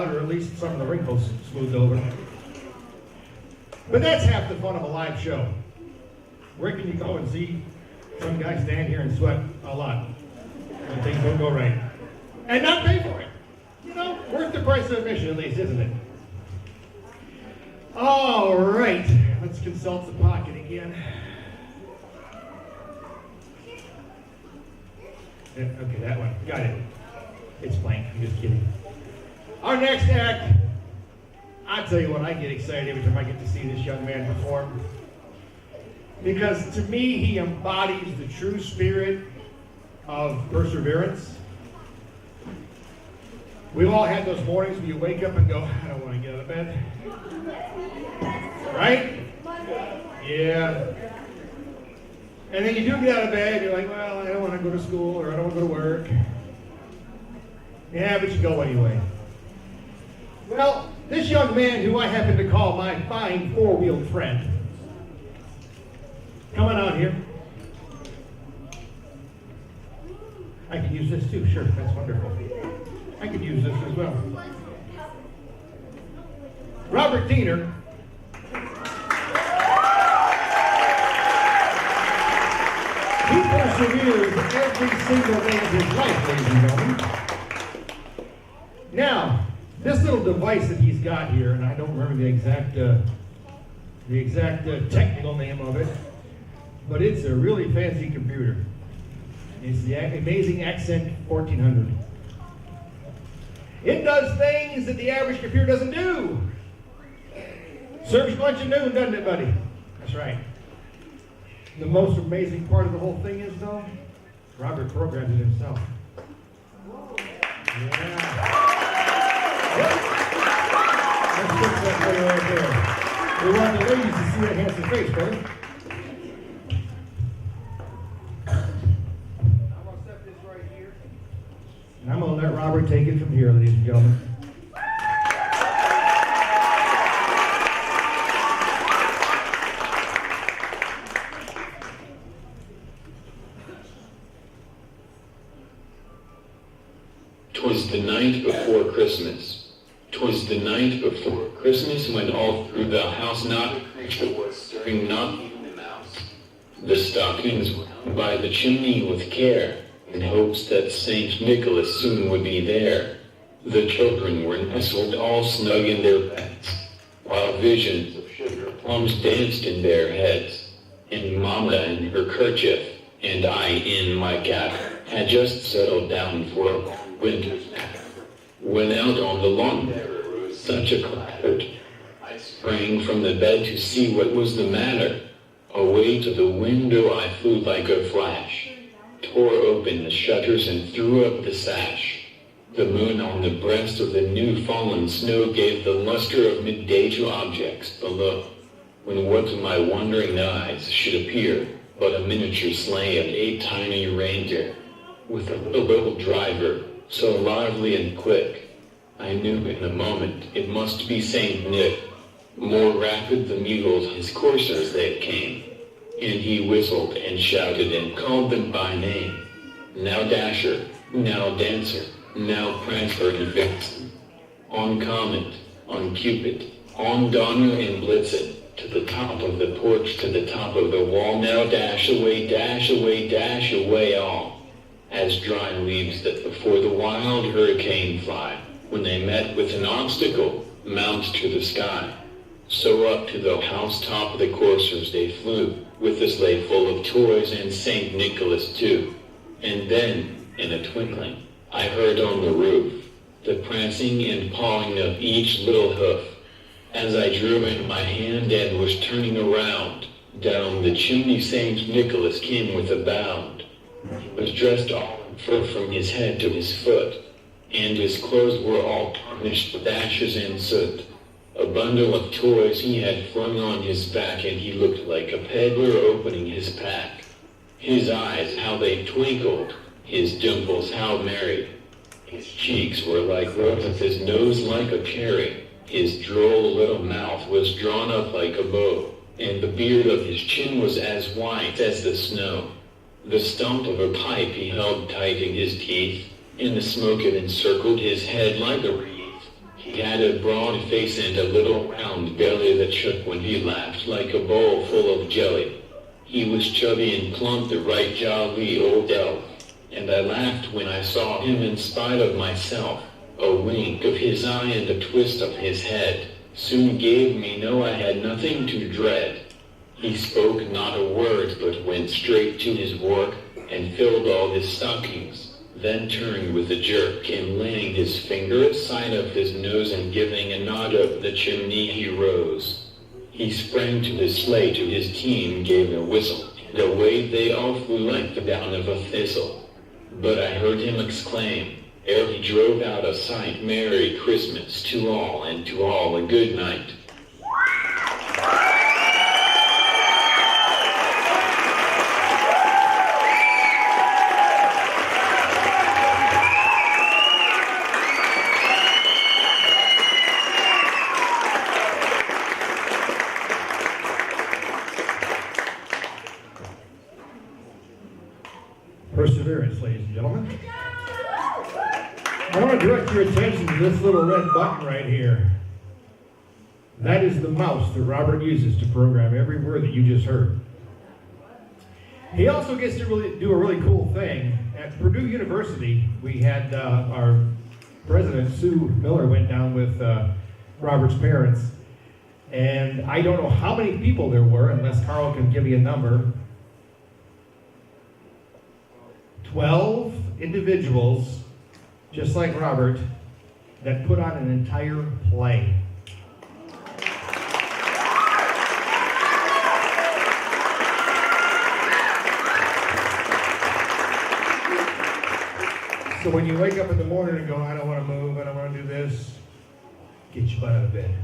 A: out, or at least some of the wrinkles smoothed over. But that's half the fun of a live show. Where can you go and see some guy stand here and sweat a lot when things don't go right? And not pay for it. You know, worth the price of admission at least, isn't it? All right, let's consult the pocket again. Okay, that one, got it. It's blank, I'm just kidding. Our next act, I tell you what, I get excited every time I get to see this young man perform. Because to me, he embodies the true spirit of perseverance. We've all had those mornings where you wake up and go, I don't want to get out of bed. Right? Yeah. And then you do get out of bed, you're like, well, I don't want to go to school, or I don't want to go to work. Yeah, but you go anyway. Well, this young man, who I happen to call my fine four-wheeled friend, come on out here. I could use this too, sure, that's wonderful. I could use this as well. Robert Diener. He perseveres every single day of his life, ladies and gentlemen. Now, this little device that he's got here, and I don't remember the exact technical name of it, but it's a really fancy computer. It's the Amazing Accent 1400. It does things that the average computer doesn't do. Serves you lunch at noon, doesn't it, buddy? That's right. The most amazing part of the whole thing is, though, Robert programmed it himself. Yeah. Let's fix that for you right there. We want the ladies to see that handsome face, brother. I'm going to set this right here. And I'm going to let Robert take it from here, ladies and gentlemen.
K: "'Twas the night before Christmas. 'Twas the night before Christmas, when all through the house not a creature was stirring, not even a mouse. The stockings were hung by the chimney with care, in hopes that St. Nicholas soon would be there. The children were nestled all snug in their beds, while visions of sugar plums danced in their heads. And Mama in her kerchief, and I in my cap, had just settled down for a long winter's nap. When out on the lawn there arose such a clatter, I sprang from the bed to see what was the matter. Away to the window I flew like a flash, tore open the shutters and threw up the sash. The moon on the breast of the new fallen snow gave the luster of midday to objects below, when what to my wondering eyes should appear but a miniature sleigh of 8 tiny reindeer, with a little driver, so lively and quick. I knew in a moment it must be Saint Nick. More rapid the mules his coursers they came, and he whistled and shouted and called them by name. Now Dasher, now Dancer, now Prancer and Vixen, on Comet, on Cupid, on Donner and Blitzen, to the top of the porch, to the top of the wall. Now dash away, dash away, dash away all, as dry leaves that before the wild hurricane fly, when they met with an obstacle, mount to the sky. So up to the housetop of the coursers they flew, with the sleigh full of toys and St. Nicholas too. And then, in a twinkling, I heard on the roof the prancing and pawing of each little hoof. As I drew in my hand and was turning around, down the chimney St. Nicholas came with a bound. He was dressed all in fur from his head to his foot, and his clothes were all tarnished with ashes and soot. A bundle of toys he had flung on his back, and he looked like a peddler opening his pack. His eyes, how they twinkled, his dimples, how merry. His cheeks were like roses, his nose like a cherry. His droll little mouth was drawn up like a bow, and the beard of his chin was as white as the snow. The stump of a pipe he held tight in his teeth, and the smoke it encircled his head like a wreath. He had a broad face and a little round belly that shook when he laughed like a bowl full of jelly. He was chubby and plump, the right jolly old elf, and I laughed when I saw him in spite of myself. A wink of his eye and a twist of his head soon gave me know I had nothing to dread. He spoke not a word, but went straight to his work and filled all his stockings, then turned with a jerk and laying his finger at side of his nose and giving a nod up the chimney he rose. He sprang to his sleigh, to his team gave a whistle, and away they all flew like the down of a thistle. But I heard him exclaim, ere he drove out of sight, Merry Christmas to all, and to all a good night.
A: Perseverance, ladies and gentlemen. I want to direct your attention to this little red button right here. That is the mouse that Robert uses to program every word that you just heard. He also gets to do a really cool thing. At Purdue University, we had our president, Sue Miller, went down with Robert's parents. And I don't know how many people there were, unless Carl can give me a number. 12 individuals, just like Robert, that put on an entire play. So when you wake up in the morning and go, I don't want to move, I don't want to do this, get your butt out of bed.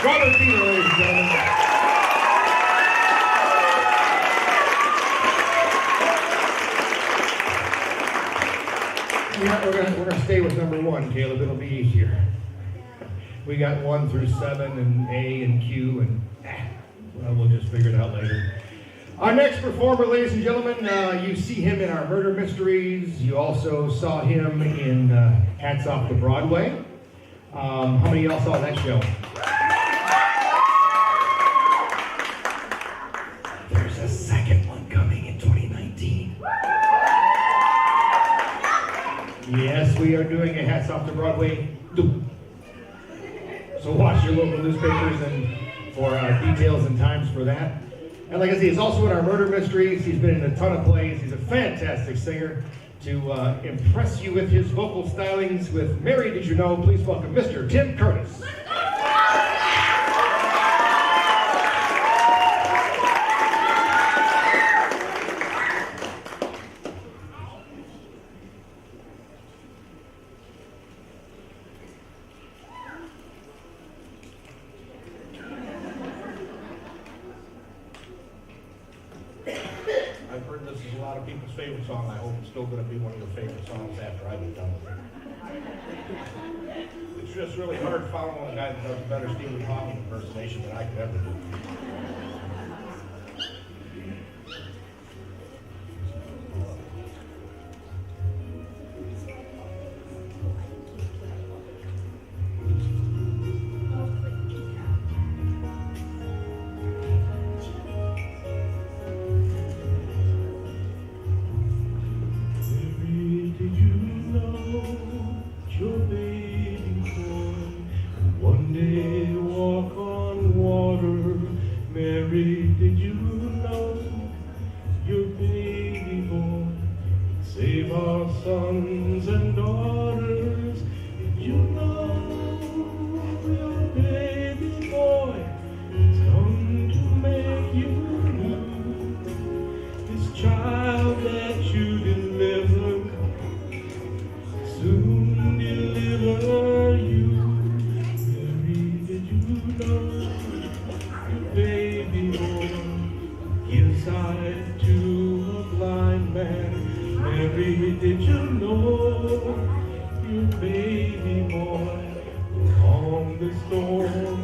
A: Robert Peter, ladies and gentlemen. We're going to stay with number 1, Caleb. It'll be easier. We got 1 through 7 and A and Q, and well, we'll just figure it out later. Our next performer, ladies and gentlemen, you see him in our murder mysteries. You also saw him in Hats Off to Broadway. How many of y'all saw that show? There's a second one coming in 2019. Yes, we are doing a Hats Off to Broadway. So watch your local newspapers and for details and times for that. And like I said, he's also in our murder mysteries. He's been in a ton of plays. He's a fantastic singer. To impress you with his vocal stylings with Mary Did You Know, please welcome Mr. Tim Curtis. I've heard this is a lot of people's favorite song. I hope it's still going to be one of your favorite songs after I get done with it. It's just really hard following a guy that does a better Stephen Hawking impersonation than I could ever do.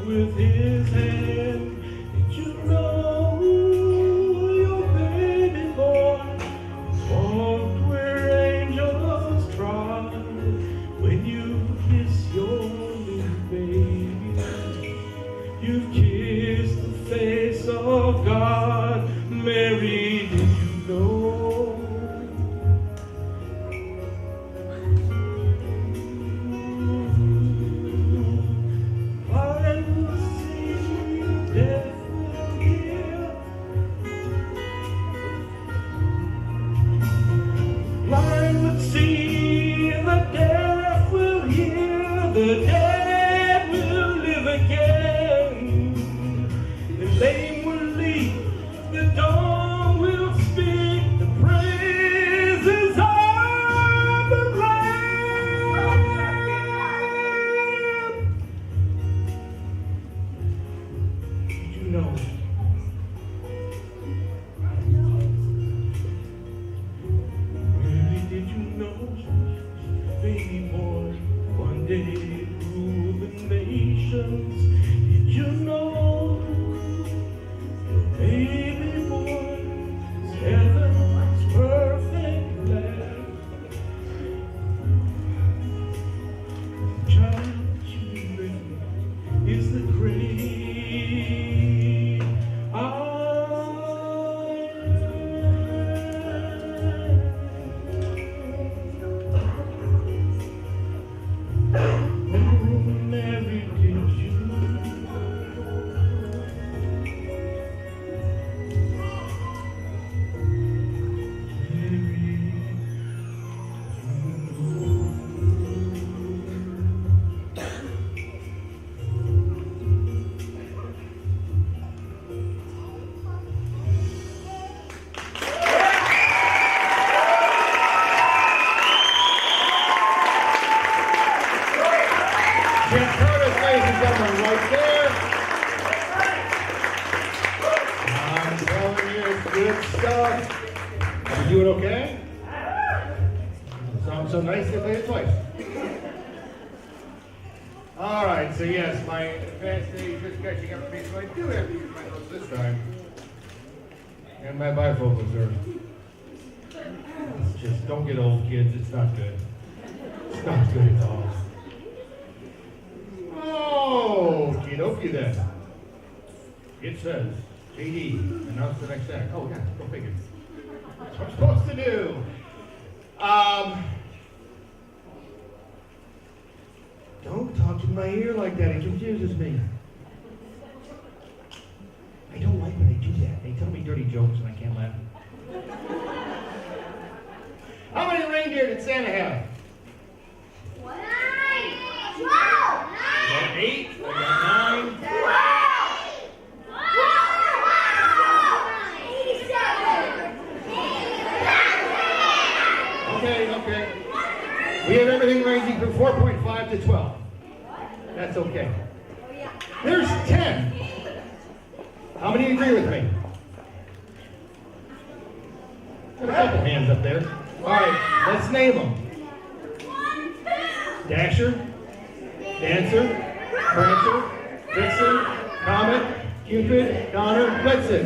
L: With his hand, did you know your baby
A: doing okay? Sounds so nice they played it twice. All right, so yes, my advanced age is catching up to me, so I do have to use my notes this time. And my bifocals are. It's just, don't get old, kids. It's not good. It's not good at all. Oh, okie dokie then. It says, JD, announce the next act. Oh, yeah, go figure. That's what I'm supposed to do. Don't talk in my ear like that. It confuses me. I don't like when they do that. They tell me dirty jokes and I can't laugh. How many reindeer did Santa have?
E: 9. 12.
A: I got 8. I got 9. 87. Okay. We have everything ranging from 4.5 to 12. That's okay. There's 10. How many agree with me? Got a couple hands up there. All right, let's name them. Dasher, Dancer, Prancer, Vixen, Comet, Cupid, Donner, Blitzen,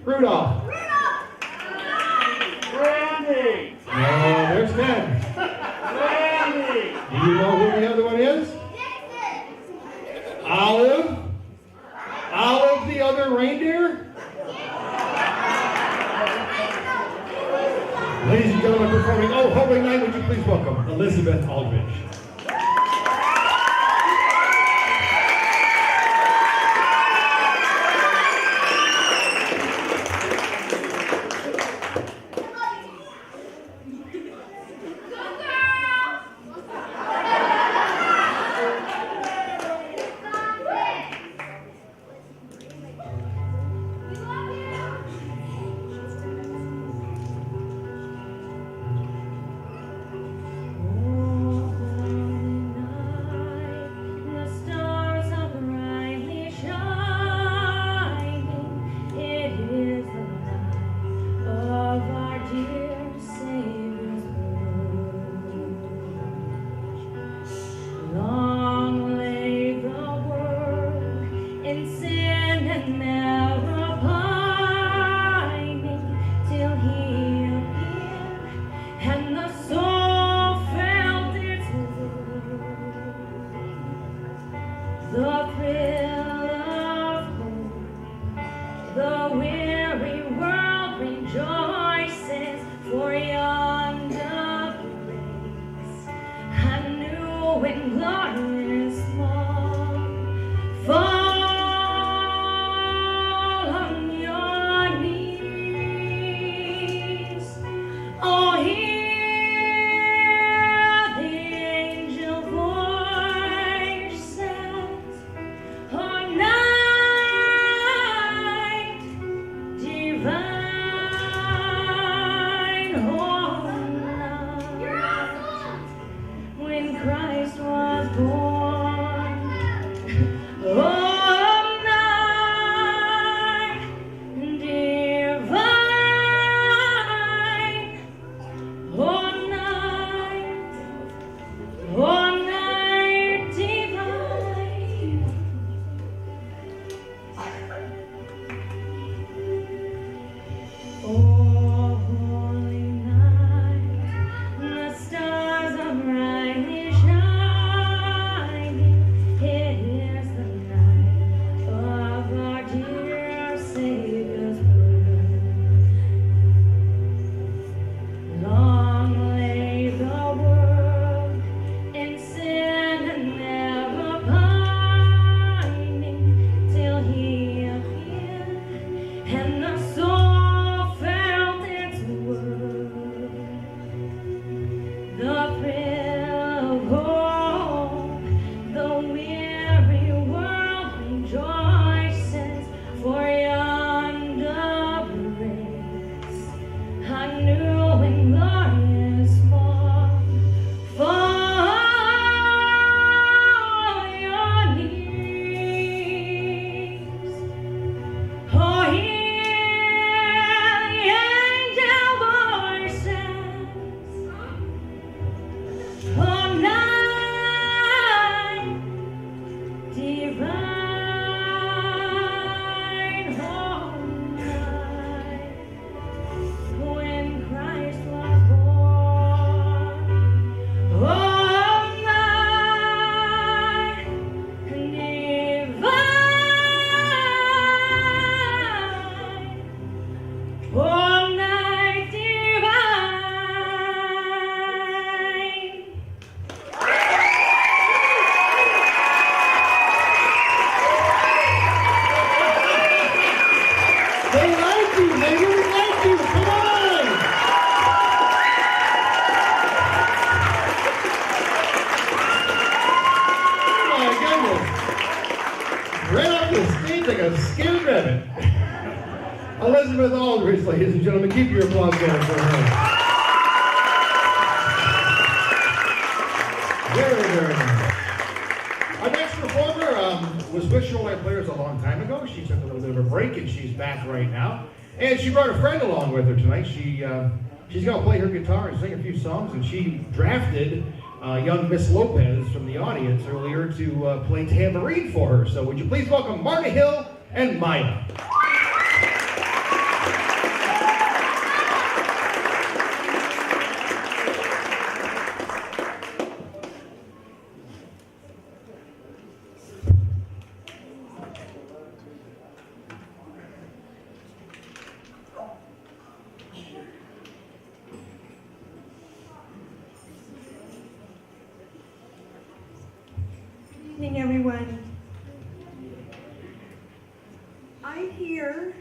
A: Rudolph.
J: Randy!
A: No, there's 10.
J: Randy!
A: Do you know who the other one is? Olive? Olive, the other reindeer? Ladies and gentlemen, performing Oh Holy Night, would you please welcome Elizabeth Aldridge.
J: Christ was born.
A: ladies and gentlemen. Keep your applause going for her. Very, very nice. Our next performer was with Shoreline Players a long time ago. She took a little bit of a break, and she's back right now. And she brought a friend along with her tonight. She's going to play her guitar and sing a few songs, and she drafted young Miss Lopez from the audience earlier to play tambourine for her. So would you please welcome Marta Hill and Maya.
L: Good evening, everyone. I'm here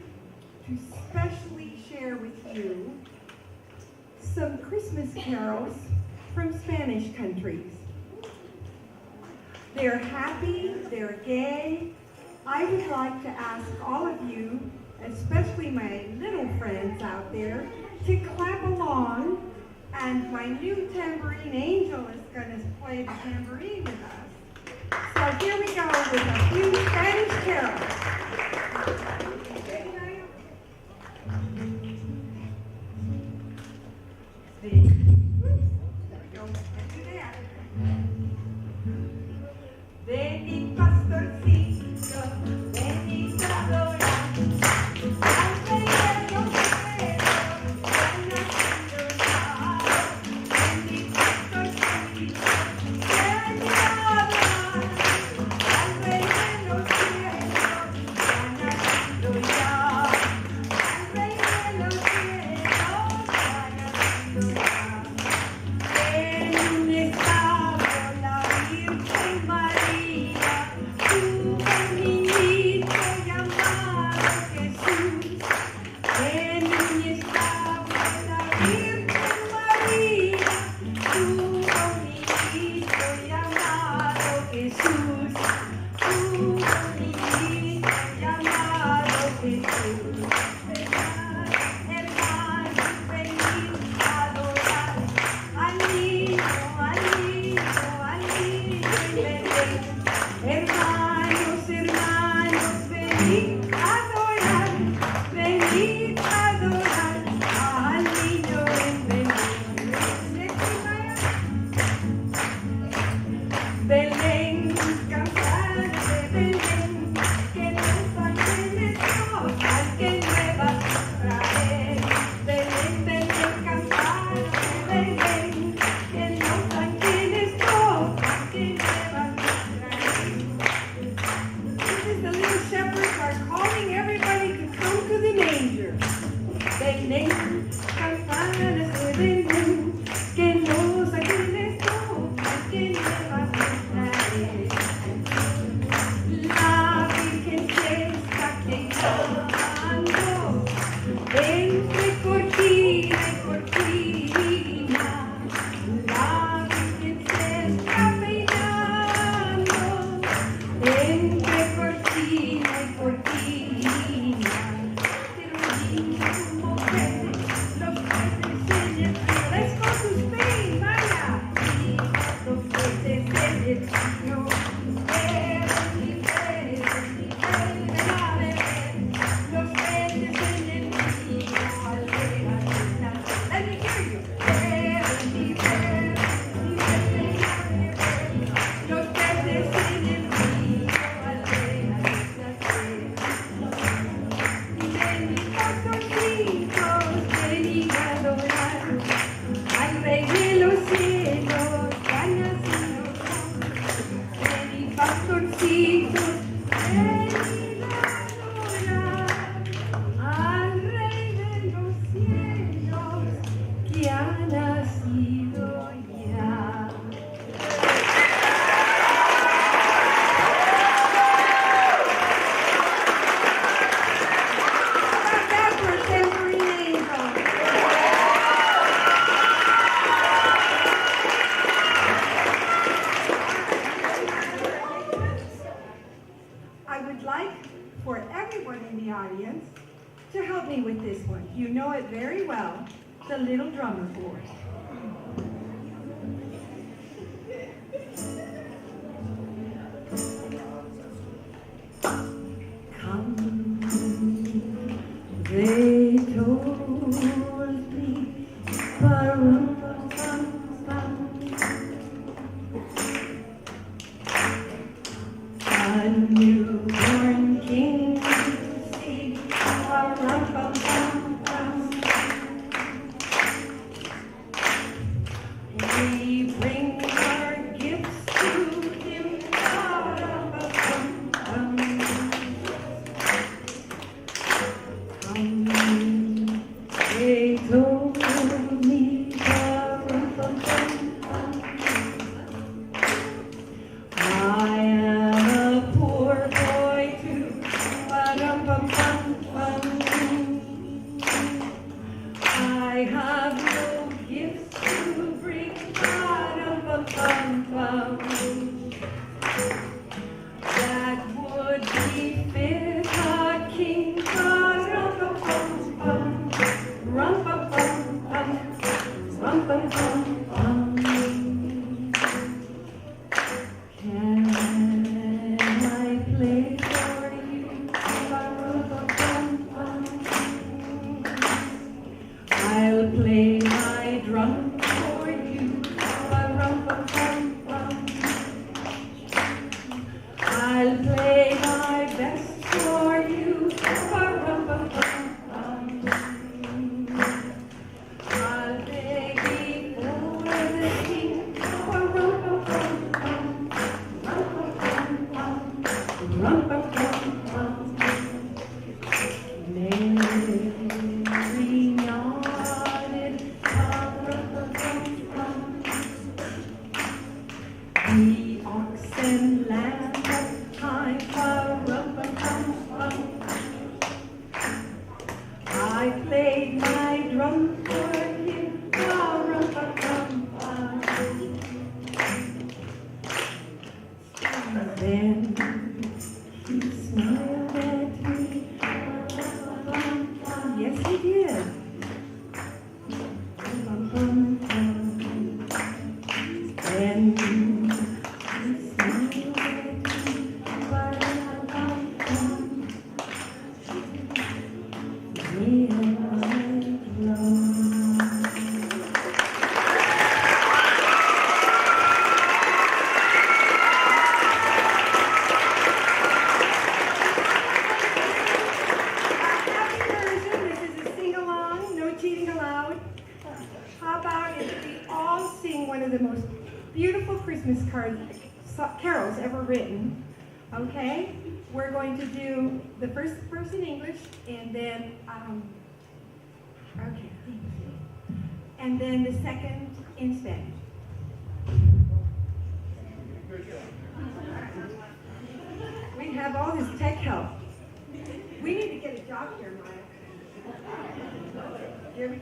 L: to specially share with you some Christmas carols from Spanish countries. They're happy, they're gay. I would like to ask all of you, especially my little friends out there, to clap along, and my new tambourine angel is going to play the tambourine with us. So here we go with a few Spanish carols. Ven mi pastorcito, ven mi adorar. Al rey de los cielos, You know it very well, the Little Drummer Boy. Come, they told me, ba-rum-bum-bum-bum, a newborn king to see, ba-rum-bum-bum-bum. We bring our gifts to him, ba-rum-bum-bum-bum. They told me, ba-rum-bum-bum-bum, I am a poor boy too, ba-rum-bum-bum-bum. I have no gifts to bring, ba-rum-bum-bum-bum, that would befit a king, ba-rum-bum-bum-bum, rum-bum-bum-bum, rum-bum-bum-bum. Can I play for you, ba-rum-bum-bum-bum? I'll play my drum for you, ba-rum-bum-bum-bum. I'll play my best for you, ba-rum-bum-bum-bum. I'll play before the king, ba-rum-bum-bum-bum, rum-bum-bum-bum, rum-bum-bum-bum. Mary nodded, ba-rum-bum-bum-bum. The oxen land of time, ba-rum-bum-bum-bum. I played my drum for him, ba-rum-bum-bum-bum. And then he smiled at me, ba-rum-bum-bum. Yes, he did. Ba-rum-bum-bum. Then he smiled at me, ba-rum-bum-bum. Me and my drum. Happy version. This is a sing-along, no cheating allowed. How about if we all sing one of the most beautiful Christmas carols ever written? Okay? We're going to do the first verse in English, and then, okay, thank you. And then the second in Spanish. We have all this tech help. We need to get a job here, Maya. Here we go. There we go.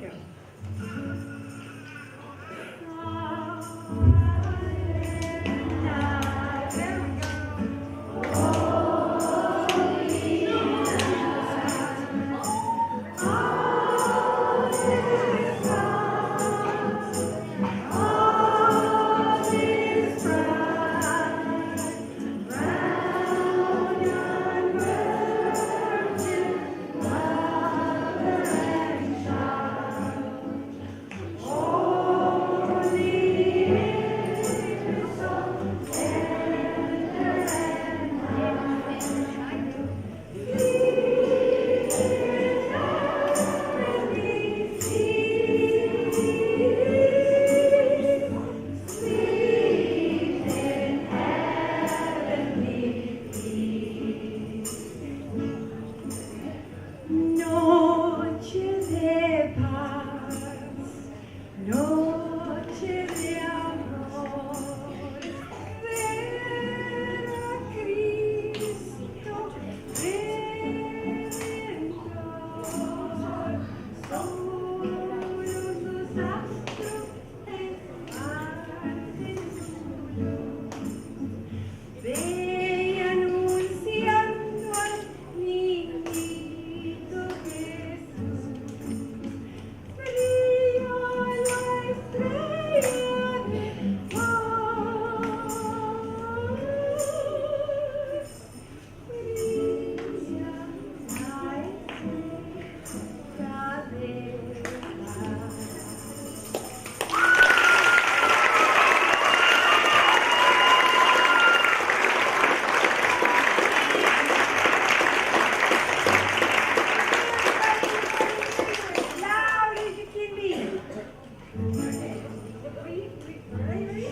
L: ready? Ready?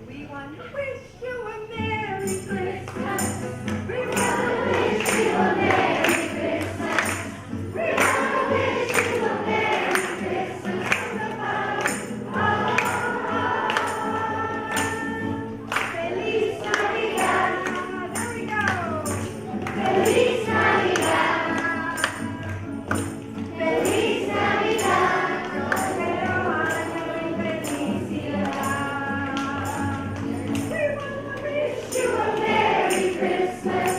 L: We want to wish you a Merry Christmas. We want to wish you a Merry Christmas. We want to wish you a Merry Christmas from the bottom of our hearts. Feliz Navidad. There we go. Feliz Navidad. Feliz Navidad. Prospero año y felicidad. We want to wish you a Merry Christmas.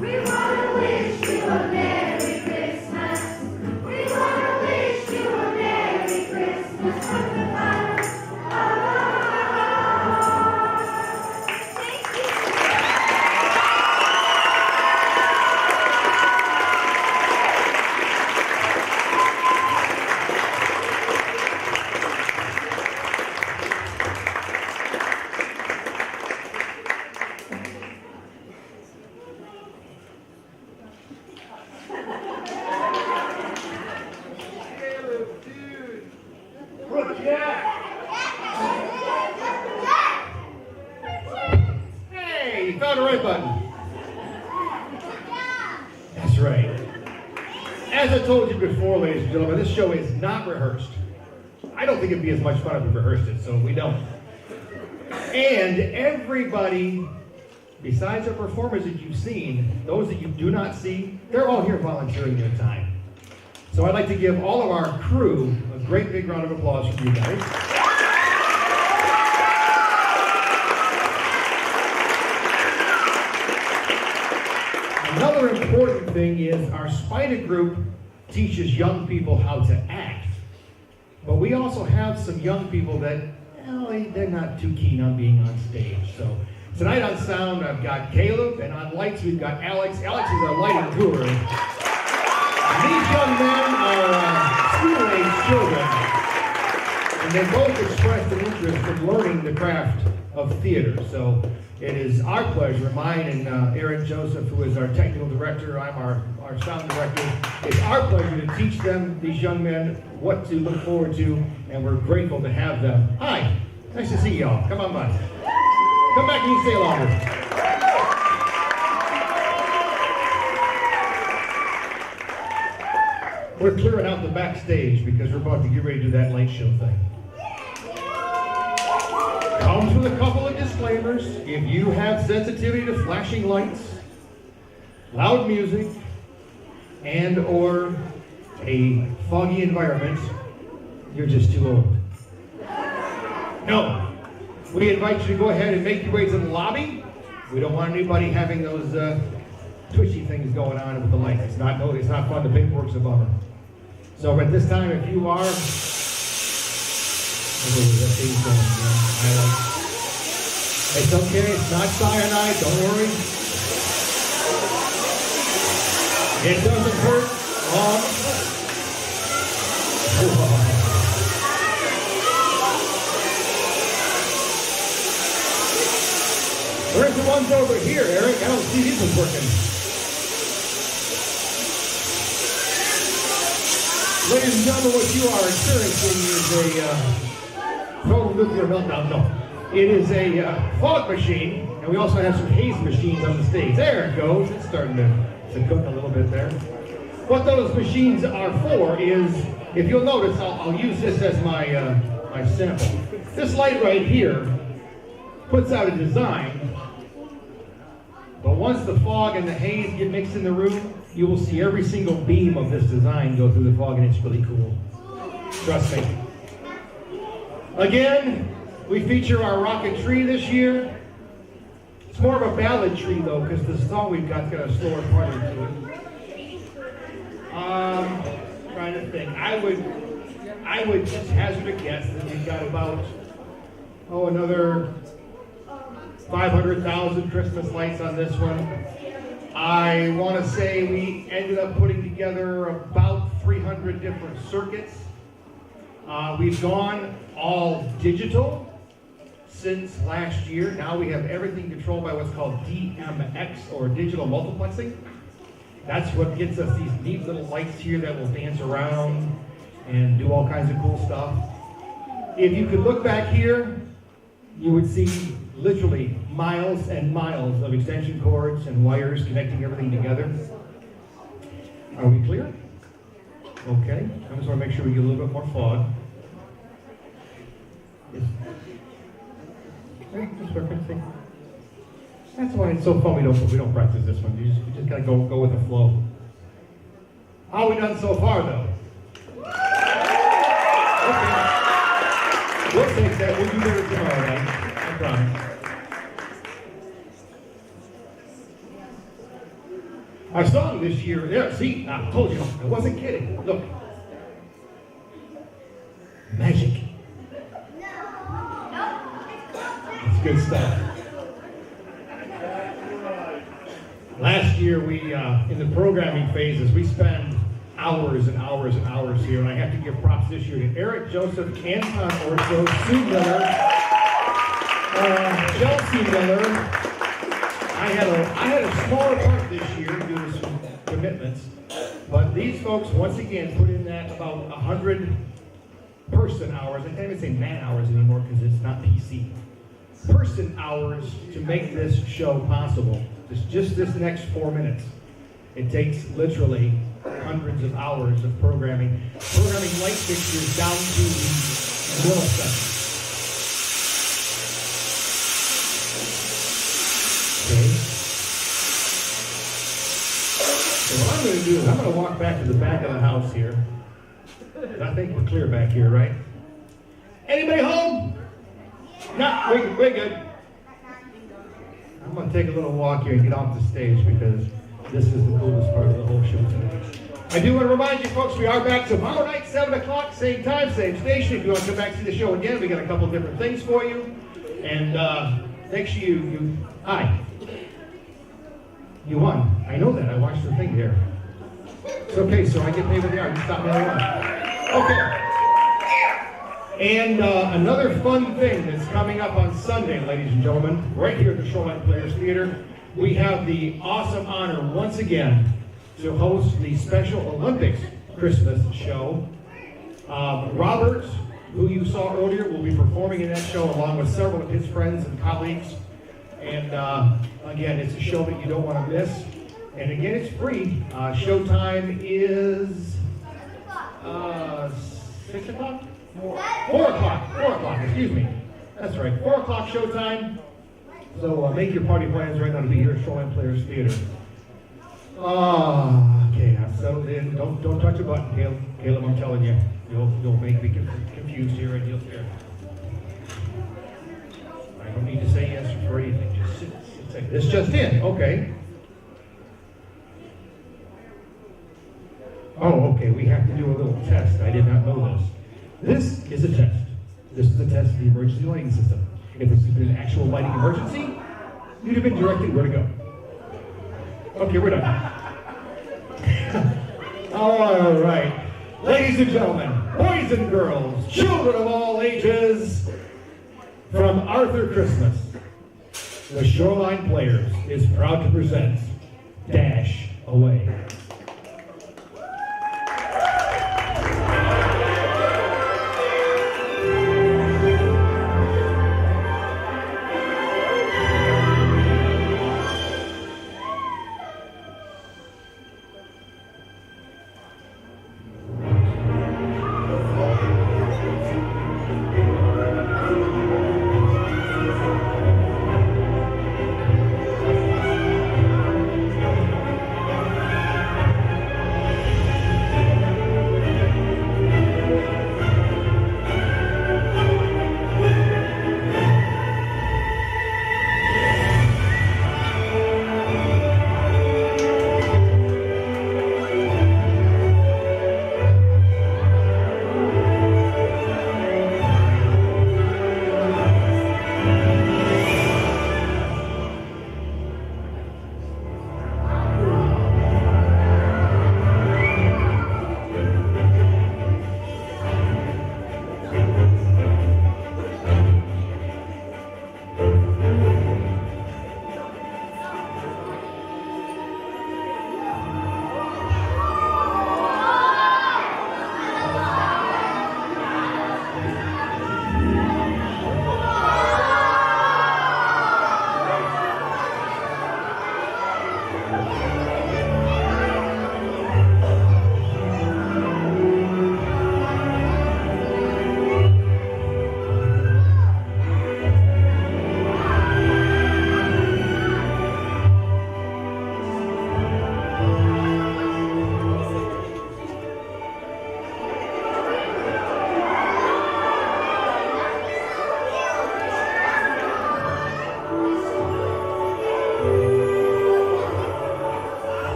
L: We want to wish you a Merry Christmas. We want to wish you a Merry Christmas from the bottom of our hearts. Thank you.
A: Caleb, dude. Look, Jack. Hey, you found the right button. That's right. As I told you before, ladies and gentlemen, this show is not rehearsed. I don't think it'd be as much fun if we rehearsed it, so we don't. And everybody, besides our performers that you've seen, those that you do not see, they're all here volunteering their time. So I'd like to give all of our crew a great big round of applause for you guys. Another important thing is our Spider group teaches young people how to act. But we also have some young people that, well, they're not too keen on being on stage. So tonight on sound, I've got Caleb, and on lights, we've got Alex. Alex is our lighting guru. These young men are school-age children, and they both expressed an interest in learning the craft of theater. So it is our pleasure, mine and Aaron Joseph, who is our technical director, I'm our sound director. It's our pleasure to teach them, these young men, what to look forward to, and we're grateful to have them. Hi, nice to see y'all. Come on by. Come back and you stay longer. We're clearing out the backstage because we're about to get ready to do that light show thing. Comes with a couple of disclaimers. If you have sensitivity to flashing lights, loud music, and or a foggy environment, you're just too old. No. We invite you to go ahead and make your way to the lobby. We don't want anybody having those twitchy things going on with the lights. It's not fun. The paperwork's a bummer. So at this time, if you are, it's okay. It's not cyanide. Don't worry. It doesn't hurt. Where's the ones over here, Eric? I don't see these ones working. Ladies and gentlemen, what you are experiencing is a total nuclear meltdown. No. It is a fog machine, and we also have some haze machines on the stage. There it goes. It's starting to cook a little bit there. What those machines are for is, if you'll notice, I'll use this as my sample. This light right here puts out a design, but once the fog and the haze get mixed in the room, you will see every single beam of this design go through the fog, and it's really cool. Trust me. Again, we feature our rocket tree this year. It's more of a ballad tree, though, because the song we've got a slower part to it. Trying to think. I would just hazard a guess that we've got about, another 500,000 Christmas lights on this one. I want to say we ended up putting together about 300 different circuits. We've gone all digital since last year. Now we have everything controlled by what's called DMX, or digital multiplexing. That's what gets us these neat little lights here that will dance around and do all kinds of cool stuff. If you could look back here, you would see literally miles and miles of extension cords and wires connecting everything together. Are we clear? Okay. I just want to make sure we get a little bit more fog. Yes. Just referencing. That's why it's so fun. We don't practice this one. You just gotta go with the flow. How are we done so far, though? Okay. We'll take that. We'll do better tomorrow night. I promise. Our song this year, yeah, see, I told you, I wasn't kidding. Look. Magic. It's good stuff. Last year, we, in the programming phases, we spend hours and hours and hours here, and I have to give props this year to Eric, Joseph, Anton Orso, Sue Miller, Chelsea Miller. I had a smaller part this year due to some commitments, but these folks once again put in that about 100 person hours. I can't even say man hours anymore because it's not PC. Person hours to make this show possible. Just this next 4 minutes. It takes literally hundreds of hours of programming light fixtures down to the milliseconds. Okay. So what I'm going to do is I'm going to walk back to the back of the house here. I think we're clear back here, right? Anybody home? No, we're good. I'm going to take a little walk here and get off the stage because this is the coolest part of the whole show today. I do want to remind you folks, we are back tomorrow night, 7 o'clock, same time, same station. If you want to come back and see the show again, we got a couple different things for you. And make sure you hi. You won. I know that. I watched the thing here. It's okay, so I get paid with the hour. You stop me all Okay. And another fun thing that's coming up on Sunday, ladies and gentlemen, right here at the Shoreline Players Theater, we have the awesome honor once again to host the Special Olympics Christmas show. Robert, who you saw earlier, will be performing in that show along with several of his friends and colleagues. And again, it's a show that you don't want to miss. And again, it's free. Showtime is 6 o'clock? 4 o'clock, excuse me. That's right, 4 o'clock showtime. So make your party plans right now to be here at Shoreline Players Theater. Okay, I'm settled in. Don't touch a button, Caleb, I'm telling you. You'll make me confused here and you'll hear. I don't need to say yes for anything. Just sit. This just in, okay. Oh, okay, we have to do a little test. I did not know this. This is a test. This is a test of the emergency lighting system. If this has been an actual lighting emergency, you'd have been directed where to go. Okay, we're done. All right. Ladies and gentlemen, boys and girls, children of all ages, from Arthur Christmas, the Shoreline Players is proud to present Dash Away.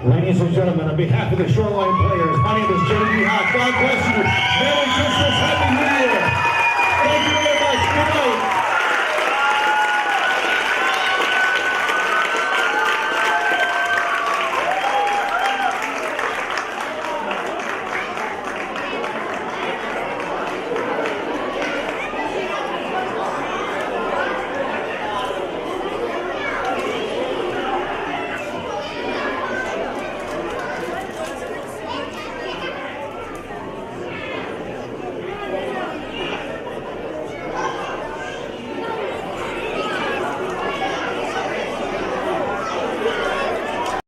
A: Ladies and gentlemen, on behalf of the Shoreline players, my name is J.D. Hawk. God bless you. Merry Christmas, Happy New Year.